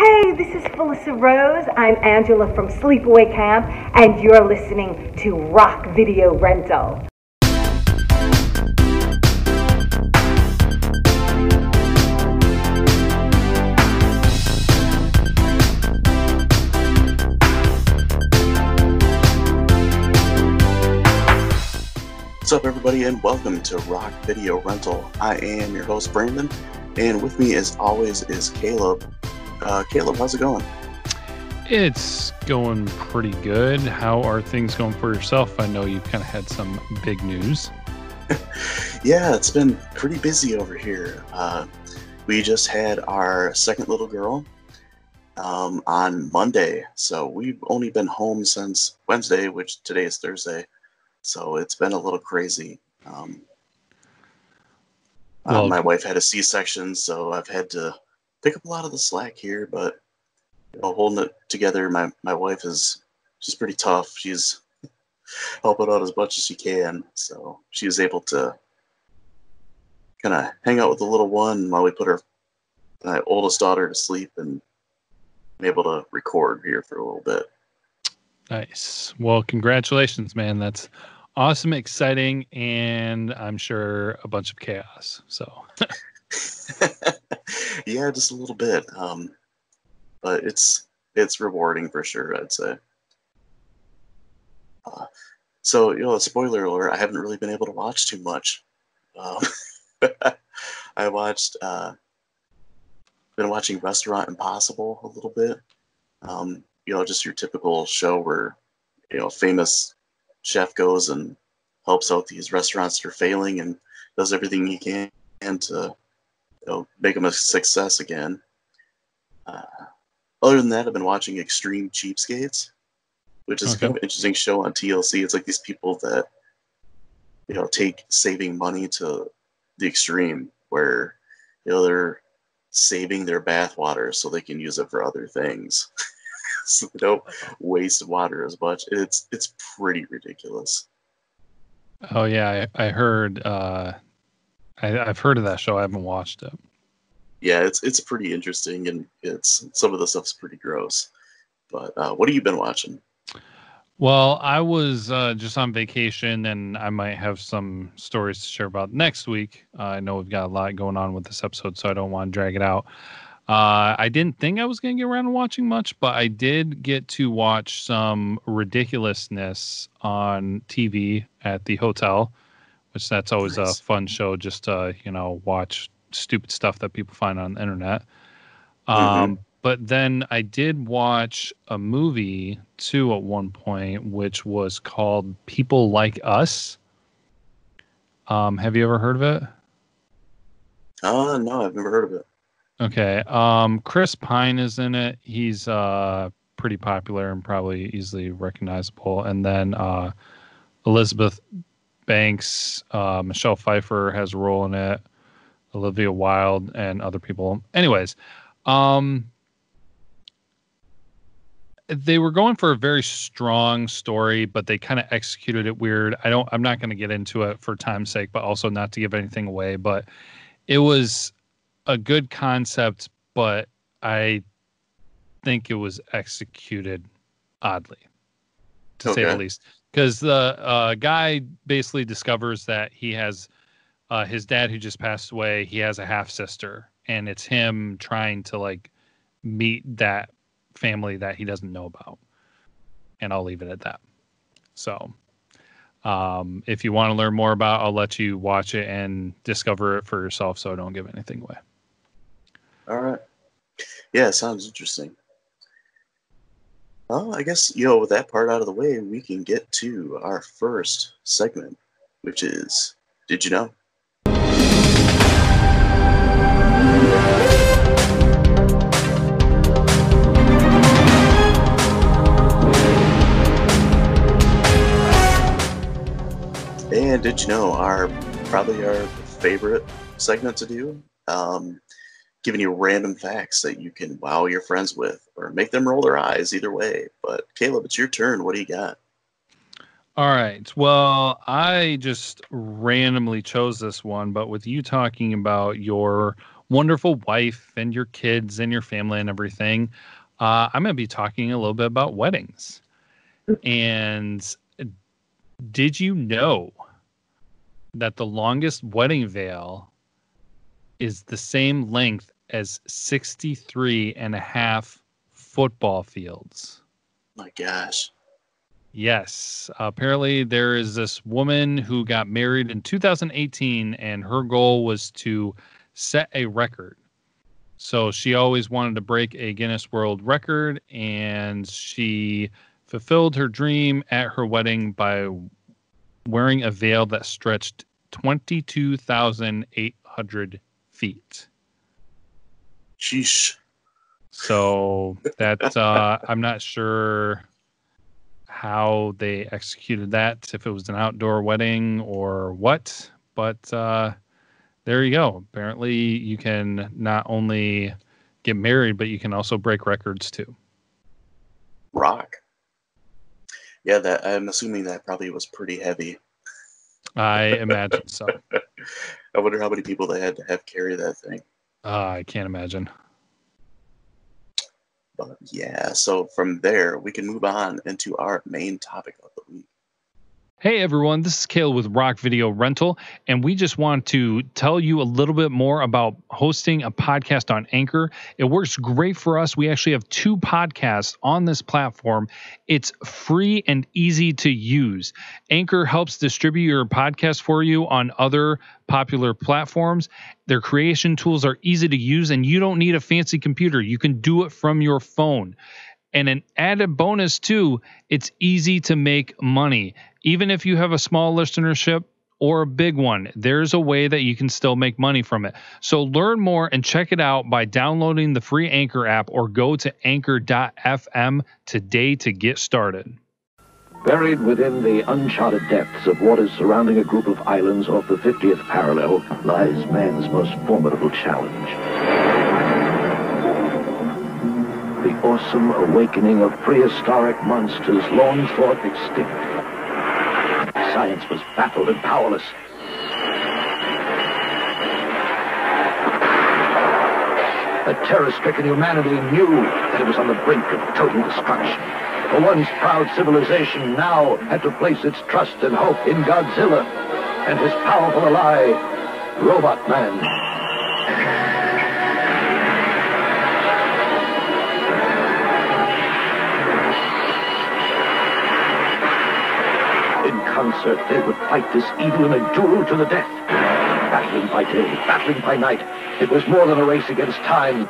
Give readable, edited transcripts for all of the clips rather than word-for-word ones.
Hey, this is Felissa Rose. I'm Angela from Sleepaway Camp, and you're listening to Rock Video Rental. What's up, everybody, and welcome to Rock Video Rental. I am your host, Brandon, and with me, as always, is Caleb. Caleb, how's it going? It's going pretty good. How are things going for yourself? I know you've kind of had some big news. Yeah, it's been pretty busy over here. We just had our second little girl on Monday, so we've only been home since Wednesday, which today is Thursday, so it's been a little crazy. My wife had a C-section, so I've had to pick up a lot of the slack here, but holding it together. My wife she's pretty tough. She's helping out as much as she can, so she was able to kind of hang out with the little one while we put my oldest daughter to sleep, and be able to record here for a little bit. Nice. Well, congratulations, man. That's awesome, exciting, and I'm sure a bunch of chaos. So. Yeah, just a little bit. But it's rewarding for sure, I'd say. So, spoiler alert, I haven't really been able to watch too much. I been watching Restaurant Impossible a little bit. Just your typical show where, famous chef goes and helps out these restaurants that are failing and does everything he can to make them a success again. Other than that, I've been watching Extreme Cheapskates, which is kind of an interesting show on TLC. It's like these people that take saving money to the extreme, where they're saving their bath water so they can use it for other things, so they don't waste water as much. It's pretty ridiculous. Oh yeah, I heard. I've heard of that show. I haven't watched it. Yeah, it's pretty interesting, and some of the stuff's pretty gross. But what have you been watching? Well, I was just on vacation, and I might have some stories to share about next week. I know we've got a lot going on with this episode, so I don't want to drag it out. I didn't think I was going to get around to watching much, but I did get to watch some ridiculousness on TV at the hotel, which that's always Nice. a fun show, just to, watch stupid stuff that people find on the internet. But then I did watch a movie too at one point, which was called People Like Us. Have you ever heard of it? No, I've never heard of it. Okay. Chris Pine is in it. He's pretty popular and probably easily recognizable. And then Elizabeth Banks, Michelle Pfeiffer has a role in it, Olivia Wilde, and other people. Anyways, they were going for a very strong story, but they kind of executed it weird. I'm not going to get into it for time's sake, but also not to give anything away. But it was a good concept, but I think it was executed oddly, to say the least. Because the guy basically discovers that he has his dad who just passed away. He has a half sister, and it's him trying to meet that family that he doesn't know about. And I'll leave it at that. So if you want to learn more about it, I'll let you watch it and discover it for yourself, so I don't give anything away. All right. Yeah, sounds interesting. Well, I guess, with that part out of the way, we can get to our first segment, which is, Did You Know? And did you know, probably our favorite segment to do, giving you random facts that you can wow your friends with or make them roll their eyes, either way. But Caleb, it's your turn. What do you got? All right. Well, I just randomly chose this one, but with you talking about your wonderful wife and your kids and your family and everything, I'm going to be talking a little bit about weddings. And did you know that the longest wedding veil is the same length as 63 and a half football fields? My gosh. Yes. Apparently, there is this woman who got married in 2018, and her goal was to set a record. So she always wanted to break a Guinness World Record, and she fulfilled her dream at her wedding by wearing a veil that stretched 22,800 feet. Sheesh. So that I'm not sure how they executed that, if it was an outdoor wedding or what, but there you go. Apparently you can not only get married, but you can also break records too. Rock. Yeah, that I'm assuming that probably was pretty heavy. I imagine so. I wonder how many people they had to have carry that thing. I can't imagine. But yeah, so from there, we can move on into our main topic of the week. Hey everyone, this is Cale with Rock Video Rental, and we just want to tell you a little bit more about hosting a podcast on Anchor. It works great for us. We actually have 2 podcasts on this platform. It's free and easy to use. Anchor helps distribute your podcast for you on other popular platforms. Their creation tools are easy to use, and you don't need a fancy computer. You can do it from your phone. And an added bonus too, it's easy to make money. Even if you have a small listenership or a big one, there's a way that you can still make money from it. So learn more and check it out by downloading the free Anchor app or go to anchor.fm today to get started. Buried within the uncharted depths of waters surrounding a group of islands off the 50th parallel lies man's most formidable challenge. The awesome awakening of prehistoric monsters long thought extinct. Science was baffled and powerless. The terror-stricken humanity knew that it was on the brink of total destruction. The once proud civilization now had to place its trust and hope in Godzilla and his powerful ally, Robot Man. In concert, they would fight this evil in a duel to the death. Battling by day, battling by night. It was more than a race against time.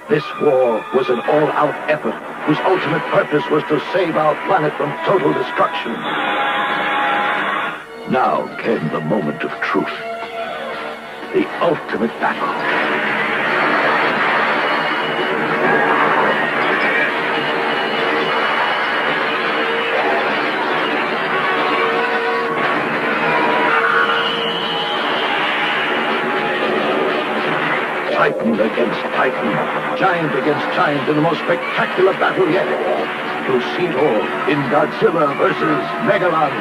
This war was an all-out effort whose ultimate purpose was to save our planet from total destruction. Now came the moment of truth. The ultimate battle. Titan against Titan, giant against giant in the most spectacular battle yet. You'll see it all in Godzilla versus Megalon.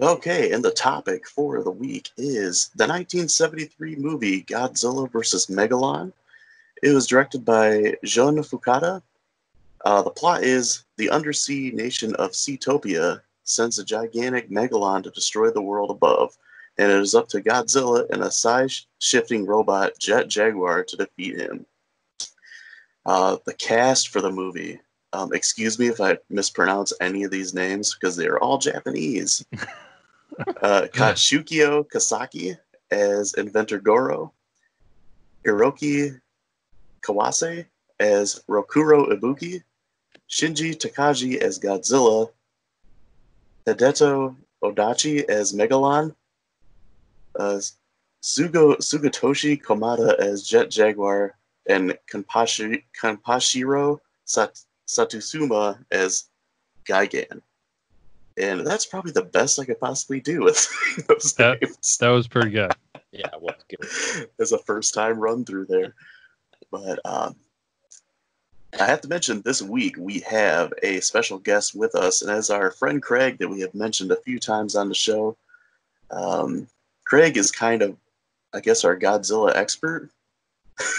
Okay, and the topic for the week is the 1973 movie Godzilla vs. Megalon. It was directed by Jun Fukada. The plot is the undersea nation of Seatopia sends a gigantic Megalon to destroy the world above, and it is up to Godzilla and a size-shifting robot Jet Jaguar to defeat him. The cast for the movie. Excuse me if I mispronounce any of these names, because they are all Japanese. Katsuhiko Kasaki as Inventor Goro. Hiroki Kawase as Rokuro Ibuki. Shinji Takagi as Godzilla. Hideto Odachi as Megalon. Sugatoshi Komada as Jet Jaguar. And Kanpashiro Satusuma as Gigan. And that's probably the best I could possibly do with those names. That was pretty good. Yeah, well, good. As a first-time run-through there. But I have to mention, this week we have a special guest with us, and as our friend Craig that we have mentioned a few times on the show, Craig is kind of, I guess, our Godzilla expert.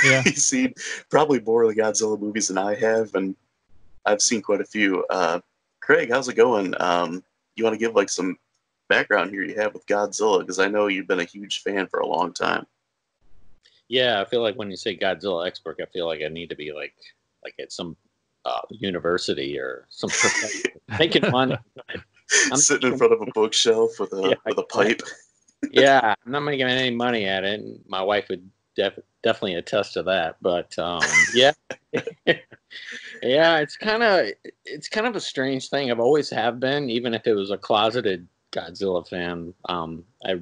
Yeah. He's seen probably more of the Godzilla movies than I have, and I've seen quite a few. Craig, how's it going? You want to give like some background here you have with Godzilla, because I know you've been a huge fan for a long time. Yeah, I feel like when you say Godzilla expert, I feel like I need to be like at some university or some professor making money. Sitting in front of a bookshelf with a pipe. Yeah, I'm not making any money at it. And my wife would definitely attest to that. But yeah, yeah, it's kind of a strange thing. I've always have been, even if it was a closeted Godzilla fan. I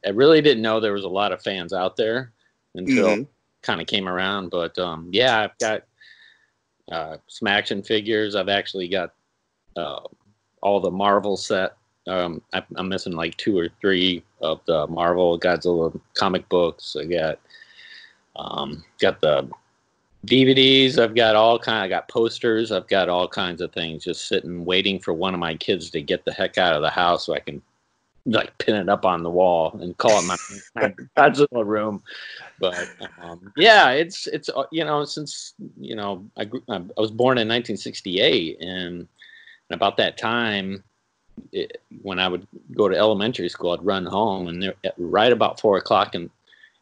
really didn't know there was a lot of fans out there until kind of came around. But yeah, I've got some action figures. I've actually got all the Marvel set. I'm missing like 2 or 3 of the Marvel Godzilla comic books. I got the DVDs. I got posters. I've got all kinds of things just sitting, waiting for one of my kids to get the heck out of the house so I can like pin it up on the wall and call it my Godzilla room. But yeah, it's since I was born in 1968, and about that time, when I would go to elementary school, I'd run home, and right about 4:00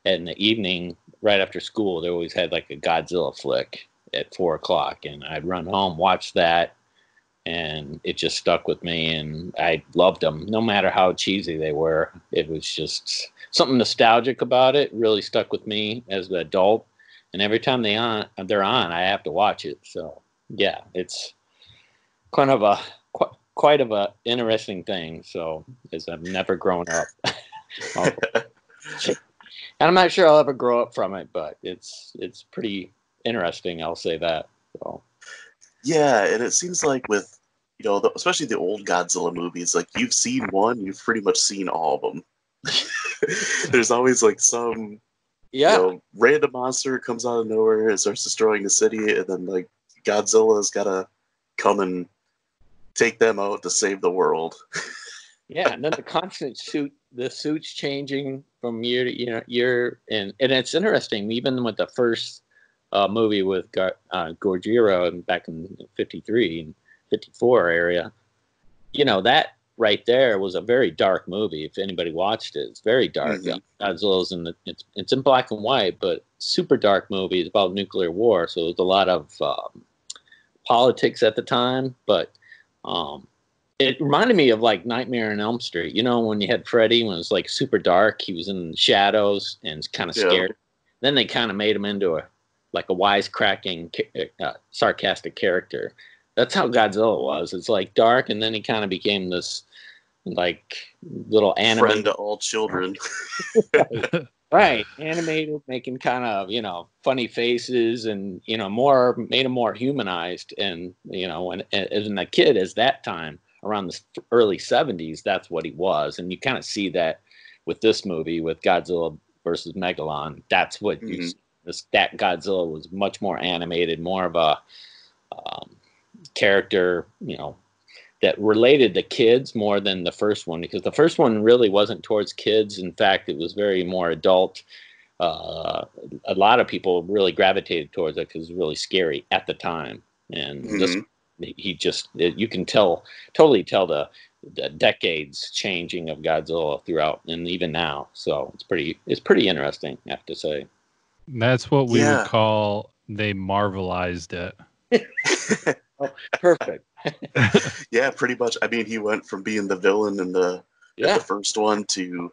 in the evening, right after school, they always had like a Godzilla flick at 4:00, and I'd run home, watch that, and it just stuck with me, and I loved them, no matter how cheesy they were. It was just something nostalgic about it. Really stuck with me as an adult, and every time they're on, I have to watch it. So yeah, it's kind of quite of a interesting thing. So, as I've never grown up, and I'm not sure I'll ever grow up from it, but it's pretty interesting. I'll say that. So. Yeah, and it seems like with especially the old Godzilla movies, like you've seen one, you've pretty much seen all of them. There's always like some random monster comes out of nowhere and starts destroying the city, and then like Godzilla's gotta come and take them out to save the world. Yeah, and then the constant suits changing from year to year, and it's interesting. Even with the first movie with Godzilla back in 53 and 54 area, that right there was a very dark movie. If anybody watched it, it's very dark. Godzilla's it's in black and white, but super dark movie. It's about nuclear war, so there's a lot of politics at the time, but it reminded me of like Nightmare on Elm Street. When you had Freddy, when it was like super dark, he was in shadows and it's kind of scared. Then they kind of made him into a wisecracking, sarcastic character. That's how Godzilla was. It's like dark, and then he kind of became this like little animated friend to all children. Right, animated, making kind of funny faces, and made him more humanized. And when as a kid, as that time around the early 70s, that's what he was, and you kind of see that with this movie with Godzilla versus Megalon. That's what you see. That Godzilla was much more animated, more of a character, that related to kids more than the first one, because the first one really wasn't towards kids. In fact, it was very more adult. A lot of people really gravitated towards it because it was really scary at the time. And you can totally tell the decades changing of Godzilla throughout, and even now. So it's pretty interesting, I have to say. That's what we would call they Marvelized it. Oh, perfect. Yeah, pretty much. I mean, he went from being the villain in the first one to,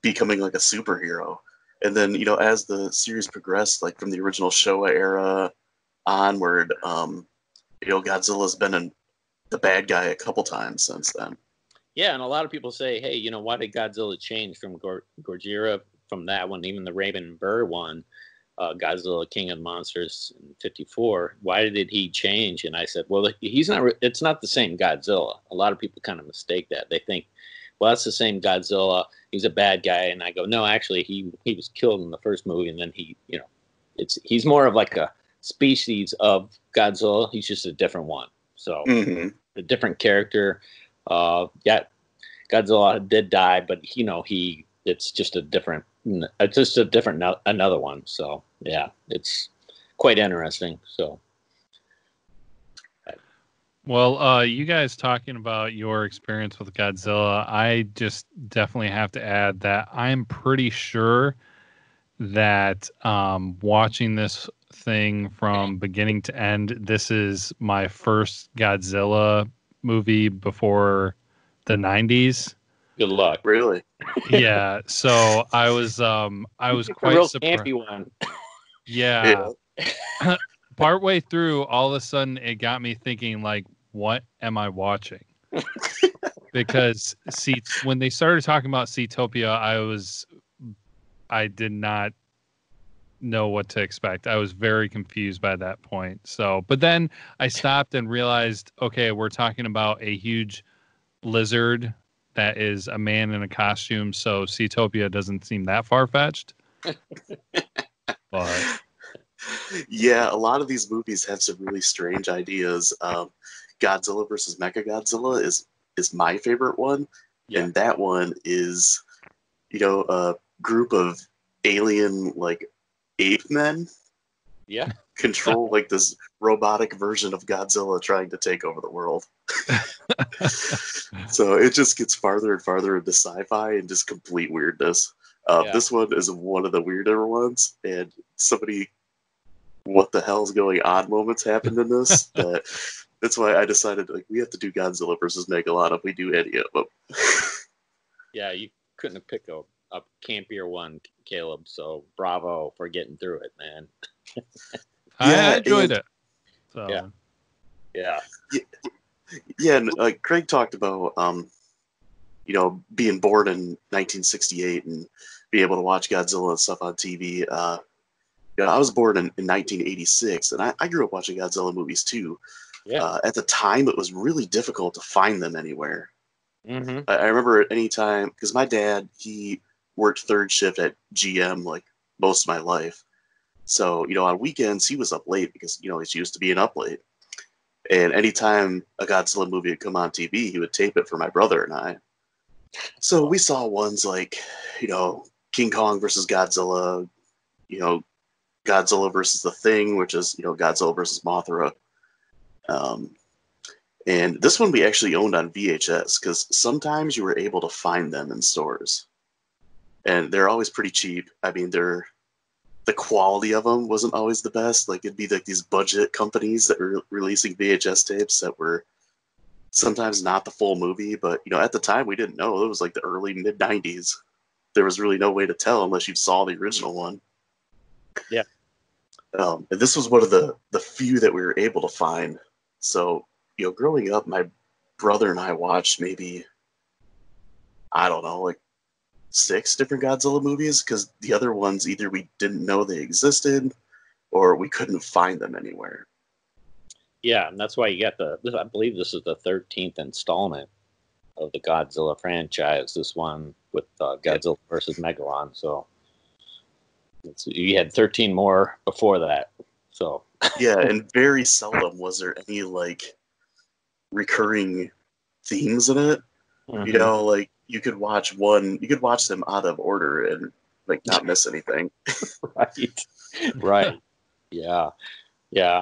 becoming like a superhero. And then, as the series progressed, like from the original Showa era onward, Godzilla's been the bad guy a couple times since then. Yeah, and a lot of people say, hey, why did Godzilla change from Godzilla from that one, even the Raven Burr one, Godzilla King of the Monsters in 54? Why did he change? And I said, well, it's not the same Godzilla. A lot of people kind of mistake that. They think, well, that's the same Godzilla. He's a bad guy. And I go, no, actually, he was killed in the first movie, and then he's more of like a species of Godzilla. He's just a different one. So a different character. Kind Godzilla did die, but it's just another one. So yeah, it's quite interesting. So. Well, you guys talking about your experience with Godzilla, I just definitely have to add that I'm pretty sure that watching this thing from beginning to end, this is my first Godzilla movie before the 90s. Good luck. Really? Yeah, so I was It's a quite real surprised. campy one. Yeah. Partway through, all of a sudden it got me thinking, like, what am I watching? Because when they started talking about Seatopia, I did not know what to expect. I was very confused by that point. So, but then I stopped and realized, okay, we're talking about a huge lizard that is a man in a costume. So Seatopia doesn't seem that far-fetched. But Yeah, a lot of these movies have some really strange ideas. Godzilla versus Mechagodzilla is my favorite one, and that one is, a group of alien like ape men control like this robotic version of Godzilla trying to take over the world. So it just gets farther and farther into sci-fi and just complete weirdness. This one is one of the weirder ones, and what the hell's going on moments happened in this. That's why I decided we have to do Godzilla versus Megalon if we do any of them. Yeah, you couldn't have picked a campier one, Caleb. So bravo for getting through it, man. I enjoyed it. So. Yeah. And Craig talked about being born in 1968 and being able to watch Godzilla and stuff on TV. I was born in 1986, and I grew up watching Godzilla movies too. Yeah. At the time, it was really difficult to find them anywhere. Mm-hmm. I remember at any time, because my dad, he worked third shift at GM like most of my life. So, on weekends, he was up late because, he's used to being up late. And anytime a Godzilla movie would come on TV, he would tape it for my brother and I. So we saw ones like, King Kong versus Godzilla, Godzilla versus the Thing, which is, Godzilla versus Mothra. And this one we actually owned on VHS because sometimes you were able to find them in stores. And they're always pretty cheap. I mean, the quality of them wasn't always the best. Like, it'd be like these budget companies that were releasing VHS tapes that were sometimes not the full movie. But, at the time we didn't know. It was like the early mid-90s. There was really no way to tell unless you saw the original one. Yeah. And this was one of the few that we were able to find. So, growing up, my brother and I watched maybe, I don't know, like 6 different Godzilla movies because the other ones either we didn't know they existed or we couldn't find them anywhere. Yeah, and that's why you got I believe this is the 13th installment of the Godzilla franchise, this one with Godzilla versus Megalon. So you had 13 more before that. So yeah, and very seldom was there any like recurring themes in it. Mm-hmm. Like you could watch them out of order and like not miss anything. Right. Yeah.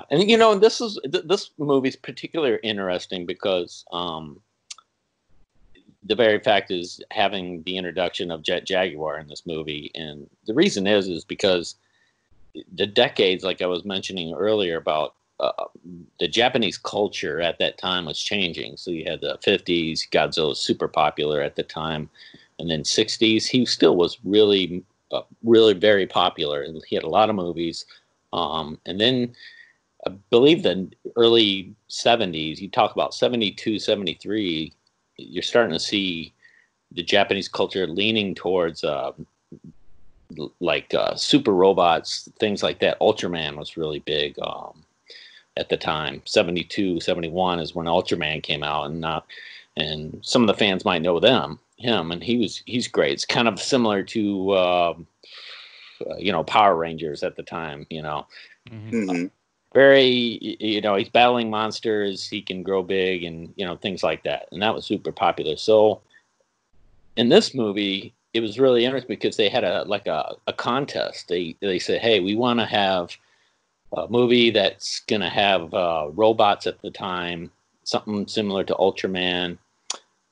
And this movie's particularly interesting because the very fact is having the introduction of Jet Jaguar in this movie, and the reason is because the decades, like I was mentioning earlier, about the Japanese culture at that time was changing. So you had the 50s, Godzilla was super popular at the time, and then 60s, he still was really, really very popular, and he had a lot of movies. And then I believe the early 70s, you talk about 72, 73, you're starting to see the Japanese culture leaning towards super robots, things like that. Ultraman was really big at the time. 72, 71 is when Ultraman came out, and some of the fans might know him, and he's great. It's kind of similar to Power Rangers at the time. Mm-hmm. Very, he's battling monsters. He can grow big, and things like that. And that was super popular. So in this movie, it was really interesting because they had a contest. They said, hey, we want to have a movie that's going to have robots at the time, something similar to Ultraman.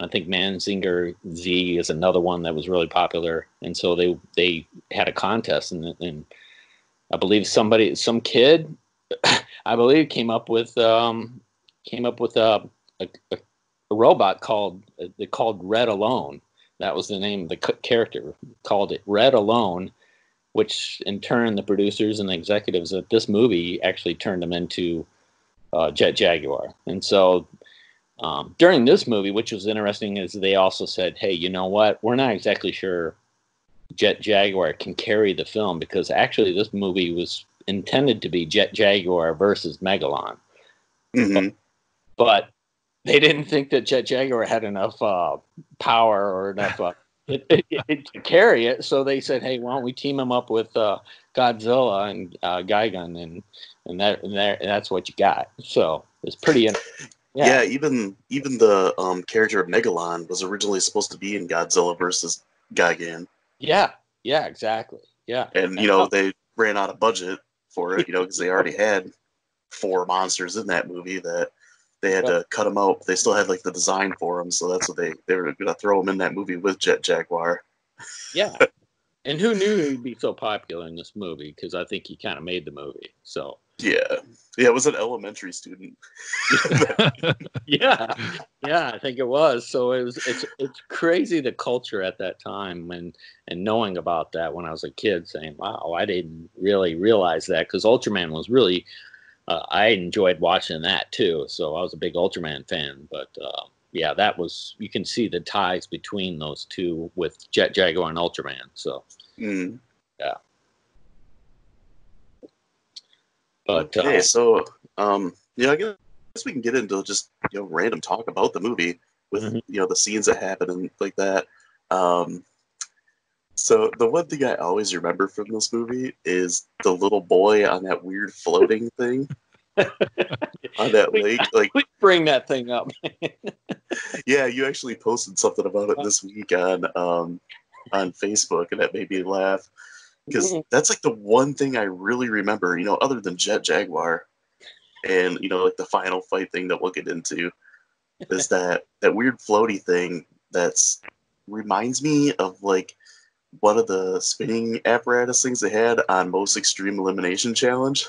I think Manzinger Z is another one that was really popular, and so they had a contest, and I believe some kid, I believe, came up with a robot called Red Alone. That was the name of the character. Called it Red Alone, which in turn the producers and the executives of this movie actually turned them into Jet Jaguar. And so during this movie, which was interesting, is they also said, hey, you know what? We're not exactly sure Jet Jaguar can carry the film, because actually this movie was intended to be Jet Jaguar versus Megalon. Mm-hmm. But they didn't think that Jet Jaguar had enough power or enough to carry it. So they said, hey, why don't we team him up with Godzilla and Gigan, and that's what you got. So it's pretty interesting. Yeah, even the character of Megalon was originally supposed to be in Godzilla versus Gigan. Yeah, exactly. Yeah. And, they ran out of budget for it, because they already had 4 monsters in that movie that they had to cut them out. They still had, the design for them, so that's what they were going to throw them in that movie with Jet Jaguar. Yeah. And who knew he'd be so popular in this movie? Because I think he kind of made the movie, so... Yeah, it was an elementary student. yeah, I think it was. So it's crazy, the culture at that time, and knowing about that when I was a kid, saying, wow, I didn't really realize that, because Ultraman was really, I enjoyed watching that too. So I was a big Ultraman fan, but yeah, that was, you can see the ties between those two with Jet Jaguar and Ultraman. So yeah. But, okay, so I guess we can get into just random talk about the movie with the scenes that happen and like that. So the one thing I always remember from this movie is the little boy on that weird floating thing on that lake. We bring that thing up. Yeah, you actually posted something about it this week on Facebook, and that made me laugh. Because that's the one thing I really remember, other than Jet Jaguar and, the final fight thing that we'll get into, is that weird floaty thing that's reminds me of one of the spinning apparatus things they had on Most Extreme Elimination Challenge.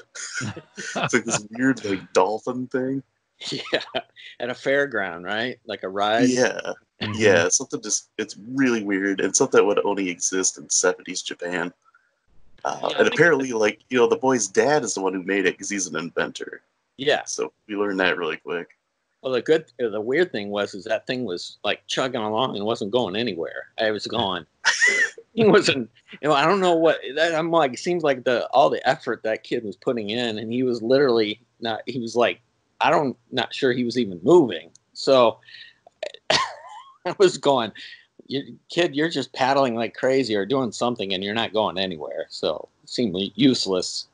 It's this weird dolphin thing. Yeah, at a fairground, right? Like a ride. Yeah. Yeah, something it's really weird, and something that would only exist in 70s Japan. And apparently, the boy's dad is the one who made it because he's an inventor. Yeah. So we learned that really quick. Well, the weird thing was that thing was chugging along and wasn't going anywhere. It was gone. He wasn't. I don't know what. I'm it seems like all the effort that kid was putting in, and he was literally not. He was not sure he was even moving. So I was going, kid, you're just paddling like crazy or doing something, and you're not going anywhere. So it seemed useless.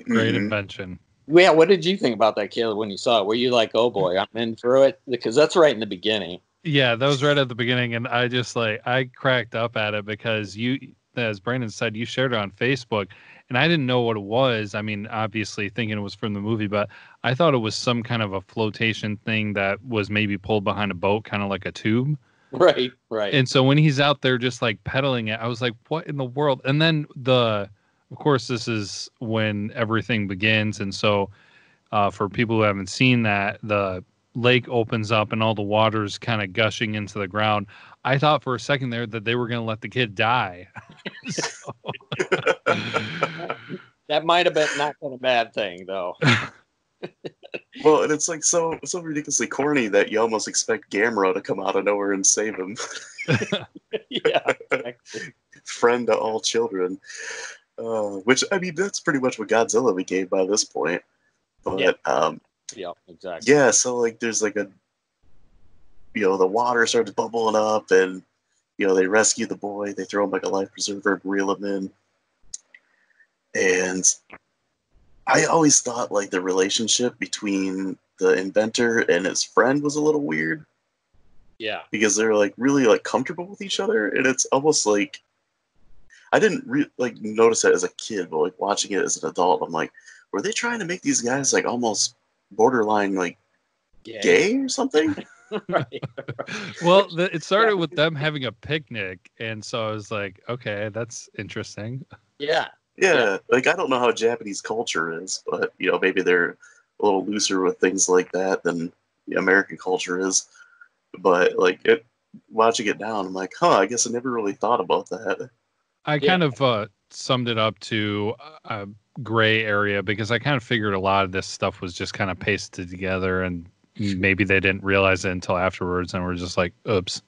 Great invention. Yeah, what did you think about that, kid, when you saw it? Were you like, oh boy, I'm in for it? Because that's right in the beginning. Yeah, that was right at the beginning, and I just I cracked up at it because you, as Brandon said, you shared it on Facebook, and I didn't know what it was. I mean, obviously thinking it was from the movie, but I thought it was some kind of a flotation thing that was maybe pulled behind a boat, kind of like a tube. Right. And so when he's out there just pedaling it, I was like, what in the world? And then of course, this is when everything begins. And so for people who haven't seen that, the lake opens up and all the water's kind of gushing into the ground. I thought for a second there that they were going to let the kid die. That might have not been a bad thing, though. Well, and it's so ridiculously corny that you almost expect Gamera to come out of nowhere and save him. Yeah, exactly. Friend to all children. Which, I mean, that's pretty much what Godzilla became by this point. But, yeah, exactly. Yeah, so, there's the water starts bubbling up, and, they rescue the boy, they throw him a life preserver and reel him in. And I always thought, the relationship between the inventor and his friend was a little weird. Yeah. because they're like really like comfortable with each other, and it's almost like I didn't like notice that as a kid, but like watching it as an adult, I'm like, were they trying to make these guys like almost borderline like gay or something? Right. Well, it started with them having a picnic, and so I was like, okay, that's interesting. Yeah. Yeah, like I don't know how Japanese culture is, but you know, maybe they're a little looser with things like that than the American culture is. But like watching it now, I'm like, huh, I guess I never really thought about that. I kind of summed it up to a gray area because I kind of figured a lot of this stuff was just kind of pasted together, and maybe they didn't realize it until afterwards, and we're just like, oops.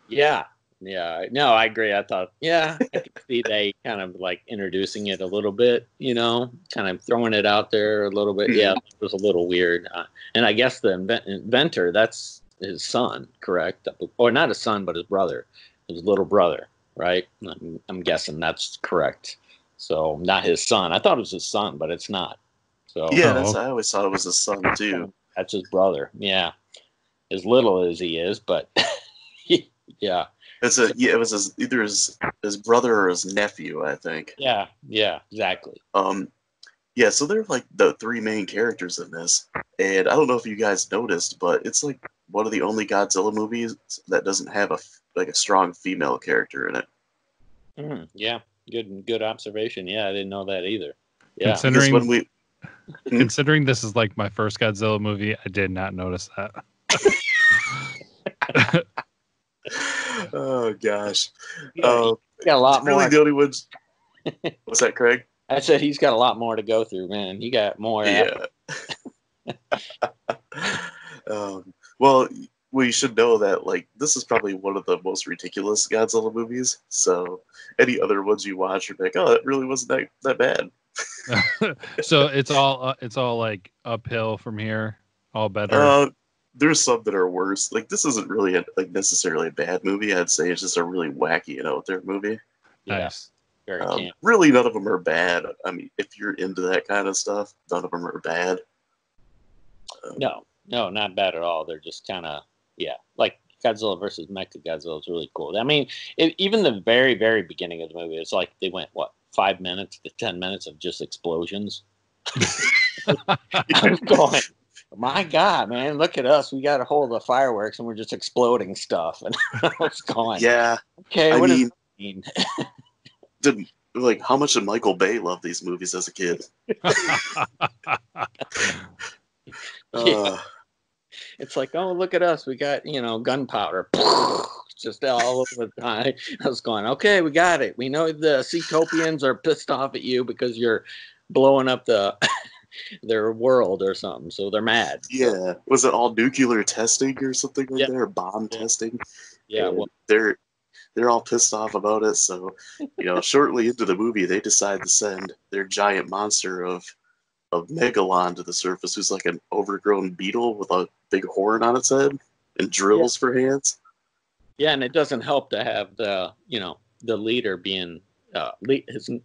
Yeah. Yeah. No, I agree. I thought, I could see they kind of like introducing it a little bit, kind of throwing it out there a little bit. Yeah, it was a little weird. And I guess the inventor, that's his son, correct? Or not his son, but his brother, his little brother, right? I'm guessing that's correct. So not his son. I thought it was his son, but it's not. So Yeah, I always thought it was his son too. That's his brother. Yeah, as little as he is, but yeah. It was either his brother or his nephew, I think. Yeah, exactly. Yeah, so they're like the three main characters in this, and I don't know if you guys noticed, but it's like one of the only Godzilla movies that doesn't have a strong female character in it. Yeah, good observation. Yeah, I didn't know that either. Yeah, Considering this is like my first Godzilla movie, I did not notice that. Oh gosh, he got a lot more. Really, the only ones. What's that, Craig? I said he's got a lot more to go through, man. He got more. Yeah. Well, we should know that like this is probably one of the most ridiculous Godzilla movies. So any other ones you watch, you're like, oh, that really wasn't that bad. So it's all like uphill from here, all better. There's some that are worse. Like this isn't really necessarily a bad movie. I'd say it's just a really wacky and out there movie. Nice. Really, none of them are bad. I mean, if you're into that kind of stuff, none of them are bad. No, not bad at all. They're just kind of like Godzilla versus Mechagodzilla is really cool. I mean, even the very, very beginning of the movie, it's like they went 5 minutes to 10 minutes of just explosions. I was going, my God, man, look at us. We got a hold of the fireworks and we're just exploding stuff. And I was going, yeah. Okay, what does that mean? How much did Michael Bay love these movies as a kid? It's like, oh, look at us. We got, gunpowder. Just all over the time. I was going, okay, we got it. We know the Seatopians are pissed off at you because you're blowing up their world or something. So they're mad. Yeah. Was it all nuclear testing or something like that? Or bomb testing? Yeah. Well, they're all pissed off about it. So, shortly into the movie, they decide to send their giant monster of Megalon to the surface, who's like an overgrown beetle with a big horn on its head and drills for hands. Yeah, and it doesn't help to have the leader being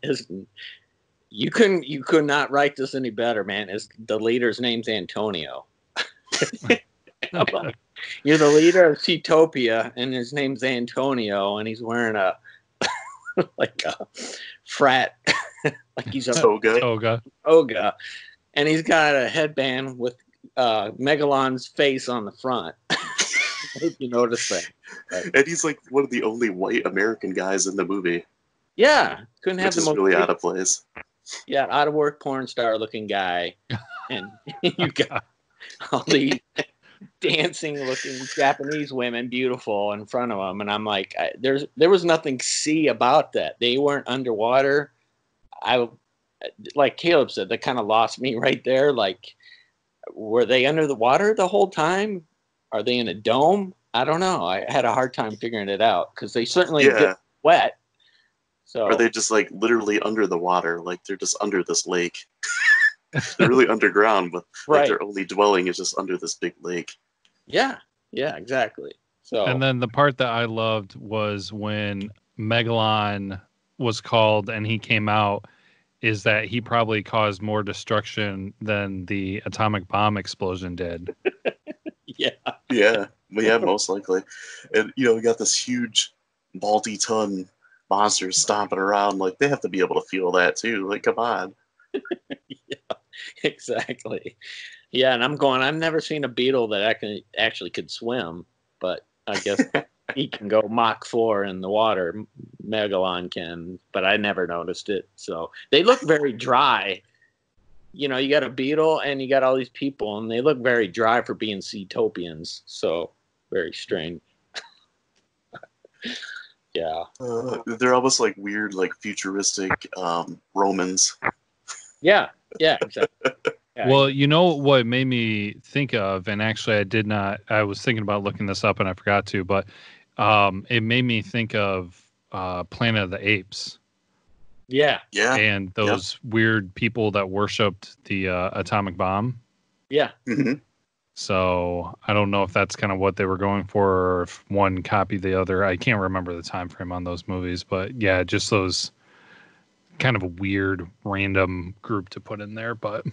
his. You could not write this any better, man. The leader's name's Antonio. You're the leader of Seatopia, and his name's Antonio, and he's wearing a frat, like he's a toga, and he's got a headband with Megalon's face on the front. If you notice that, right? And he's like one of the only white American guys in the movie. Yeah, couldn't have the most really out of place. Yeah, out of work porn star looking guy, and you got all these dancing looking Japanese women, beautiful, in front of him, and I'm like, there was nothing see about that. They weren't underwater. Like Caleb said, that kind of lost me right there. Like, were they under the water the whole time? Are they in a dome? I don't know. I had a hard time figuring it out because they certainly get wet. So are they just like literally under the water? Like they're just under this lake. They're really underground, but like their only dwelling is just under this big lake. Yeah, exactly. So and then the part that I loved was when Megalon was called and he came out, is that he probably caused more destruction than the atomic bomb explosion did. Yeah. But yeah, most likely. And, we got this huge multi-ton monsters stomping around. Like, they have to be able to feel that, too. Like, come on. Yeah, exactly. Yeah, and I've never seen a beetle that actually could swim, but I guess he can go Mach 4 in the water. Megalon can, but I never noticed it. So they look very dry. You got a beetle and you got all these people, and they look very dry for being Seatopians. So very strange. Yeah. They're almost like weird, like futuristic Romans. Yeah. Yeah, exactly. Yeah, Well, you know what it made me think of, and actually I was thinking about looking this up and I forgot to, but it made me think of Planet of the Apes. Yeah. Yeah. And those weird people that worshipped the atomic bomb. Yeah. Mm-hmm. So I don't know if that's kind of what they were going for, or if one copied the other. I can't remember the time frame on those movies, but yeah, just those kind of a weird random group to put in there. But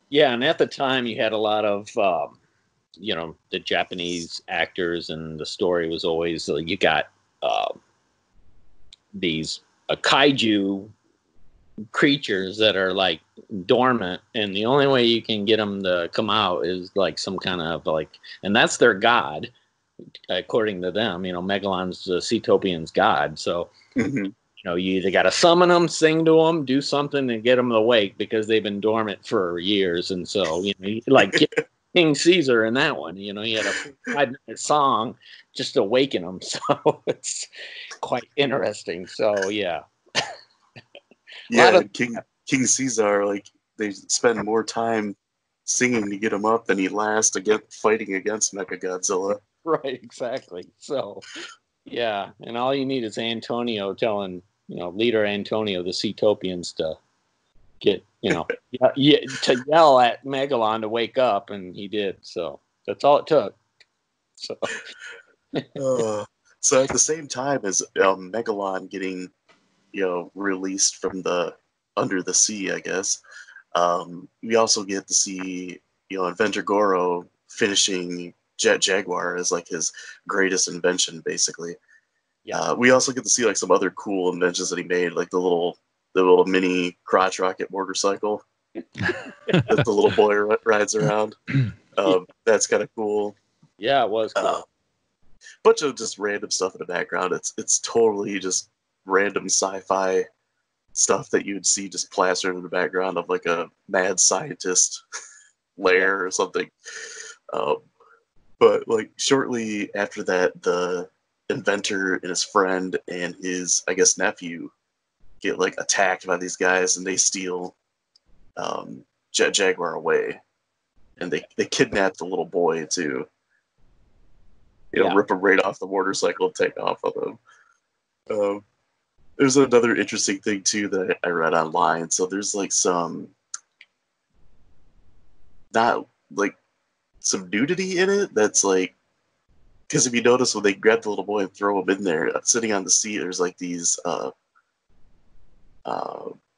yeah, and at the time you had a lot of the Japanese actors, and the story was always you got these kaiju creatures that are like dormant, and the only way you can get them to come out is like some kind of and that's their god, according to them. Megalon's the Seatopian's god, so Mm-hmm. you either got to summon them, sing to them, do something to get them awake, because they've been dormant for years. And so like King Caesar in that one, he had a 5-minute song just to awaken them. So it's quite interesting. So yeah. Yeah, King Caesar, like, they spend more time singing to get him up than he lasts fighting against Mechagodzilla. Right, exactly. So yeah, and all you need is Antonio telling leader Antonio the Seatopians to get to yell at Megalon to wake up, and he did. So that's all it took. So so at the same time as Megalon getting released from under the sea, I guess, we also get to see Inventor Goro finishing Jet Jaguar as like his greatest invention, basically. yeah, we also get to see like some other cool inventions that he made, like the little mini crotch rocket motorcycle that the little boy rides around. That's kind of cool. yeah, it was cool. Bunch of just random stuff in the background. It's totally just random sci-fi stuff that you would see just plastered in the background of like a mad scientist lair or something. But like shortly after that, the inventor and his friend and his, I guess, nephew get like attacked by these guys, and they steal Jet Jaguar away, and they kidnap the little boy too. Rip him right off the motorcycle and take off with him. There's another interesting thing too that I read online. So there's like some nudity in it that's like, because if you notice when they grab the little boy and throw him in there, sitting on the seat, there's like these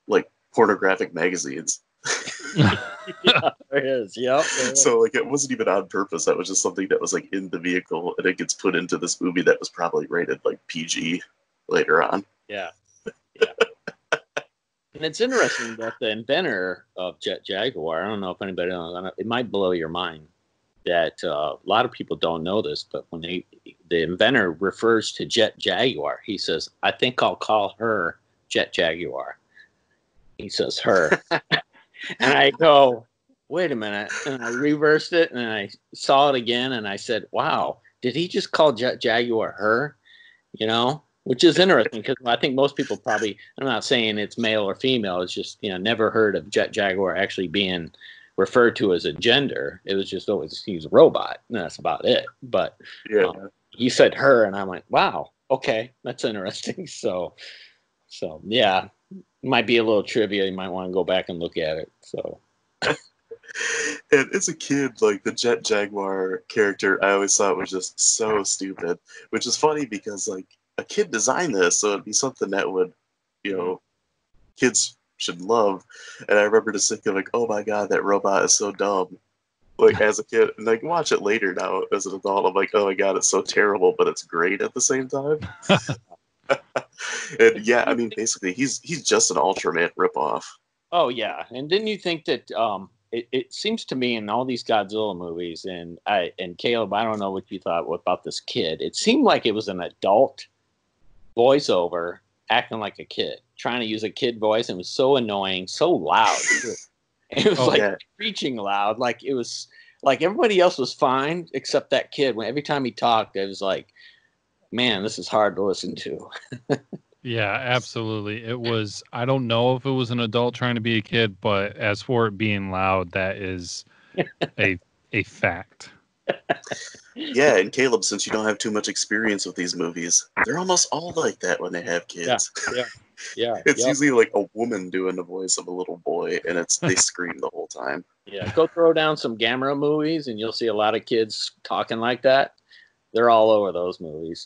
like pornographic magazines. Yeah, there is. Yep. So like it wasn't even on purpose. That was just something that was like in the vehicle, and it gets put into this movie that was probably rated like PG later on. Yeah. Yeah. And it's interesting that the inventor of Jet Jaguar, I don't know if anybody knows, it might blow your mind that a lot of people don't know this, but when the inventor refers to Jet Jaguar, he says, "I think I'll call her Jet Jaguar." He says her. And I go, wait a minute. And I reversed it, and I saw it again, and I said, wow, did he just call Jet Jaguar her? Which is interesting, because I think most people probably, I'm not saying it's male or female, it's just, never heard of Jet Jaguar actually being referred to as a gender. It was just always, he's a robot, and that's about it. But he said her, and I went, wow, okay, that's interesting. So yeah. Might be a little trivia. You might want to go back and look at it. So, and as a kid, like the Jet Jaguar character, I always thought was just so stupid. Which is funny because like a kid designed this, so it'd be something that would, kids should love. And I remember just thinking like, oh my god, that robot is so dumb. like as a kid, and like watch it later now as an adult. I'm like, oh my god, it's so terrible, but it's great at the same time. And yeah, I mean, basically, he's just an Ultraman ripoff. Oh yeah, and didn't you think that it seems to me in all these Godzilla movies, and Caleb, I don't know what you thought about this kid. It seemed like it was an adult voiceover acting like a kid, trying to use a kid voice, and it was so annoying, so loud. It was preaching loud, like it was like everybody else was fine except that kid. When every time he talked, it was like, man, this is hard to listen to. Yeah, absolutely. It was, I don't know if it was an adult trying to be a kid, but as for it being loud, that is a fact. Yeah, and Caleb, since you don't have too much experience with these movies, they're almost all like that when they have kids. Yeah. It's usually like a woman doing the voice of a little boy, and they scream the whole time. Yeah, go throw down some Gamera movies, and you'll see a lot of kids talking like that. They're all over those movies.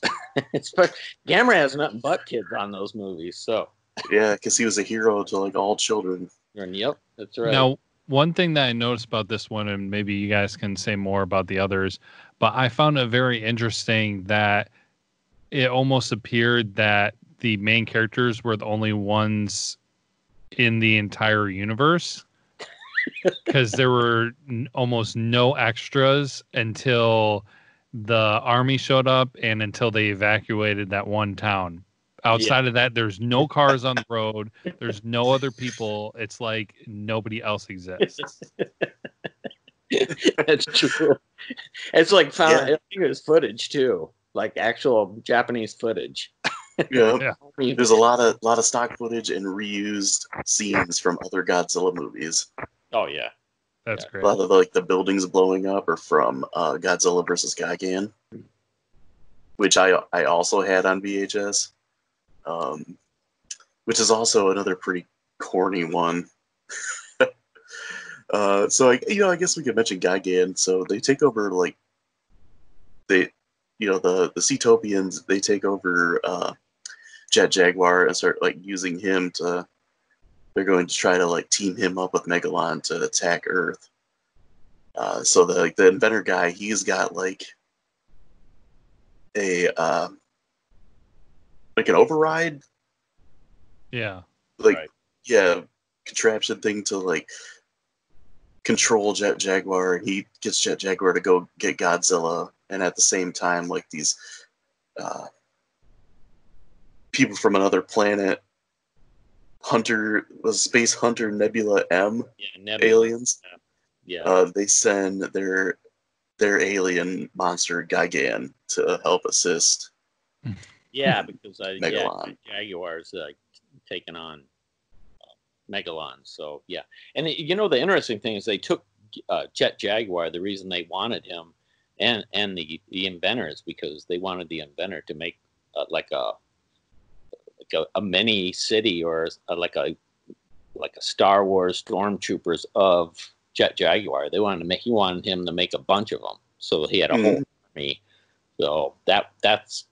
Gamera has nothing but kids on those movies. So yeah, because he was a hero to like all children. And yep, that's right. Now, one thing that I noticed about this one, and maybe you guys can say more about the others, but I found it very interesting that it almost appeared that the main characters were the only ones in the entire universe, because there were almost no extras until the army showed up and until they evacuated that one town. Outside of that, there's no cars on the road. There's no other people. It's like nobody else exists. That's true. It's like I think it was footage too, like actual Japanese footage. Yeah. There's a lot of stock footage and reused scenes from other Godzilla movies. Oh yeah. That's great. A lot of like the buildings blowing up are from Godzilla versus Gigan, which I also had on VHS, which is also another pretty corny one. So I guess we could mention Gigan. So they take over the Seatopians. They take over Jet Jaguar and start like using him to. They're going to try to like team him up with Megalon to attack Earth. So the inventor guy, he's got like a like an override, contraption thing to like control Jet Jaguar, and he gets Jet Jaguar to go get Godzilla, and at the same time, like these people from another planet. Space Hunter Nebula M aliens. They send their alien monster Gigan to help assist. Yeah, because Megalon. Jaguar's taking on Megalon. So yeah, and the interesting thing is they took Jet Jaguar. The reason they wanted him and the inventors, because they wanted the inventor to make like a mini city or like a Star Wars stormtroopers of Jet Jaguar. He wanted him to make a bunch of them, so he had a whole army. So that's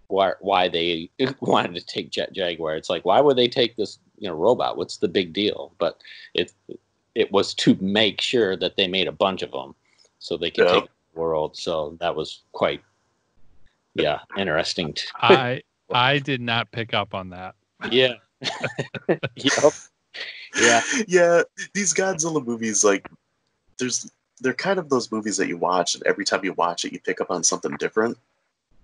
why they wanted to take Jet Jaguar. It's like, why would they take this robot? What's the big deal? But it was to make sure that they made a bunch of them so they could take the world. So that was quite interesting. I did not pick up on that. Yeah. Yep. Yeah. Yeah. These Godzilla movies, like, they're kind of those movies that you watch, and every time you watch it, you pick up on something different,